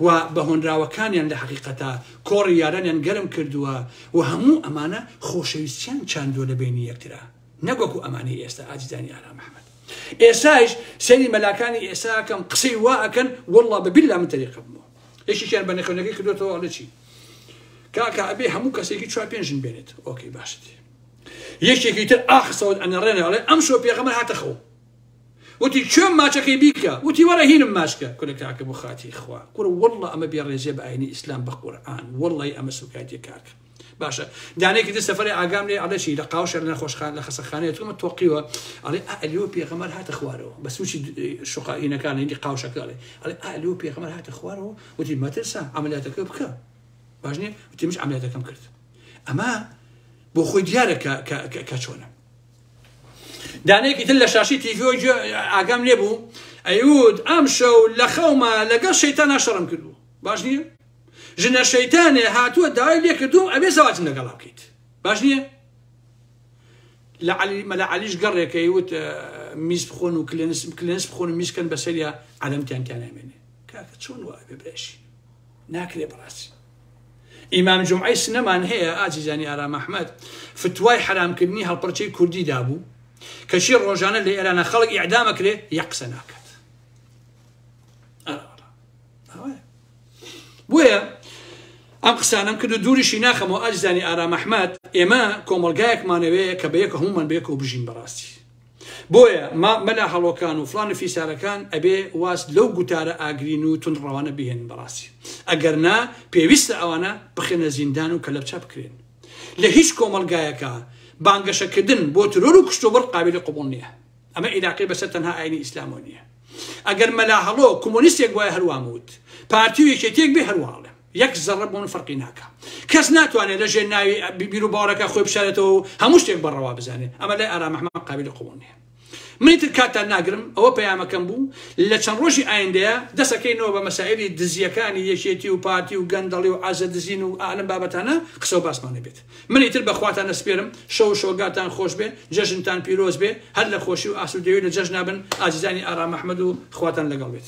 Speaker 1: و بە هۆنراوەکانیان لە حەقیقەتە کۆڕی یارانیان گەرم کردووە و هەموو ئەمانە خۆشەویستیان چاندۆ لە بینی یەکترا نەگوەکو ئەمانەی ئێستا ئازیزانی ئارام محەممەد ئێستاش سەیری مەلاکانی ئێستاکەم قسەی وا ئەکەن وەڵڵا بەبیللا من تەریقە بمەوە یەکێکیان بە نەخێنەکەی کردوێتەوە ئەڵێ چی کاکە ئەبێ هەموو کەسێکی 4-5 بێنێت ئۆکەی باشێتی یەکێکی تر ئاخسەوت ئەنەڕێنە ئەڵێ ئەم شۆ پێغەمبەر هاتە خەو وتی کوێم ماچەکەی بیکە وتی وەرە هینم ماچکە کورە کاکە بۆ خاتی خوا کوڕە وەڵڵا ئەمە بێڕێزیە بە ئاینی ئیسلام بە قورئان وەڵڵی ئەمە سوکاتی کاکە باشە دانەیەکی تر سەفەری ئاگام لێ ئەڵێ چی لە قاوشە لە نەخۆشخان لە خەسەخانەیە تومە تۆقیوە ئەڵێ ئەلیۆ پێغەمبەر هاتە خوارەوە بە سوچی شوقائینەکان هەندی قاوشەکە ئەڵێ ئەلیۆ پێغەمبەر هاتە خوارەوە وتی مەترسە عەمەلیاتەکە بکە باش نییە وتی مش عەمەلیاتەکەم کرد ئەمە بۆ خۆی دیارە کە چۆنە دانەیەکی تر لە شاشی تیڤۆ ئاگام لێ بوو ئەیود ئەم شەو لە خەومە لەگەڵ شەیتانە شەڕم کردو باش نییە ژنە شەیتانێ هاتووە داوای لێ کردوم ئەبێ زەواجم لەگەڵا بکەیت باش نییە مەلا عەلیش گەڕێکە ئەیوت میز بخۆن و کلێنس بخۆن و میزکەن بەسەریا عەلەمتیان نامێنێ کاکە چۆن وایە بێ برێشی ناکرێ بەڕاستی ئیمام جومعەی سنەمان هەیە ئازیزانی ئارام محەممەد فتوای حرامکردنی هەڵپەرچەی کوردی دابوو کەشی ڕۆژانە لە ئێرانە خەڵک ئیعدامەکرێ یەک قسە ناکات بۆیە ئەم قسانم کرد و دووریشی ناخەمەوە ئازیزانی ئارام محەممەد ئێمە کۆمەڵگایەکمانەوەیە کە بەیەکە هەمومان بەیەکەوە بژین بەڕاستی بۆیە مەلا هەڵۆکان و فلان فیسارەکان ئەبێ واز لەو گوتارە ئاگرین و تون ڕەوانە بهێن بەڕاستی ئەگەر نا پێویستە ئەوانە بخێنە زیندان و کەلەپچە بکرێن لە هیچ کۆمەڵگایەکە بانگەشەکردن بۆ ترۆر و کشتوبڕ قابلی قبول نییە ئەمە عێراقی بەسەر تەنها ئاینی ئیسلامۆ نییە ئەگەر مەلا هەڵۆ کۆمۆنیستێک وایە هەرواموت پارتی و یەکێتێک بێ هەرواڵێ یەک زەڕە بۆن فەرقی ناکە کەس ناتوانێت لە ژێر ناوی بیر و باوەڕەکە خۆی بشارێتەوە و هەموو شتێک بەڕەوا بزانێت ئەمە لای ئارام محەممەد قابلی قبول نییە منیتر کاتان ناگرم ئەوە پەیامەکەم بوو لە چەند ڕۆژی ئایندەیە دەسەکەینەوە بە مەسائلی دزیەکانی یەکێتی و پارتی و گەندەڵی و ئازە دزین و ئالم بابەتانە قسە و باسمانە بێت منیتر بەخواتان ئەسپێرم شەو شۆگاتان خۆش بێ جەژنتان پیرۆز بێ هەر لە خۆشی و ئاسوودەوی لە جەژنا بن ئازیزانی ئارام محەممەد و خواتان لەگەڵ بێت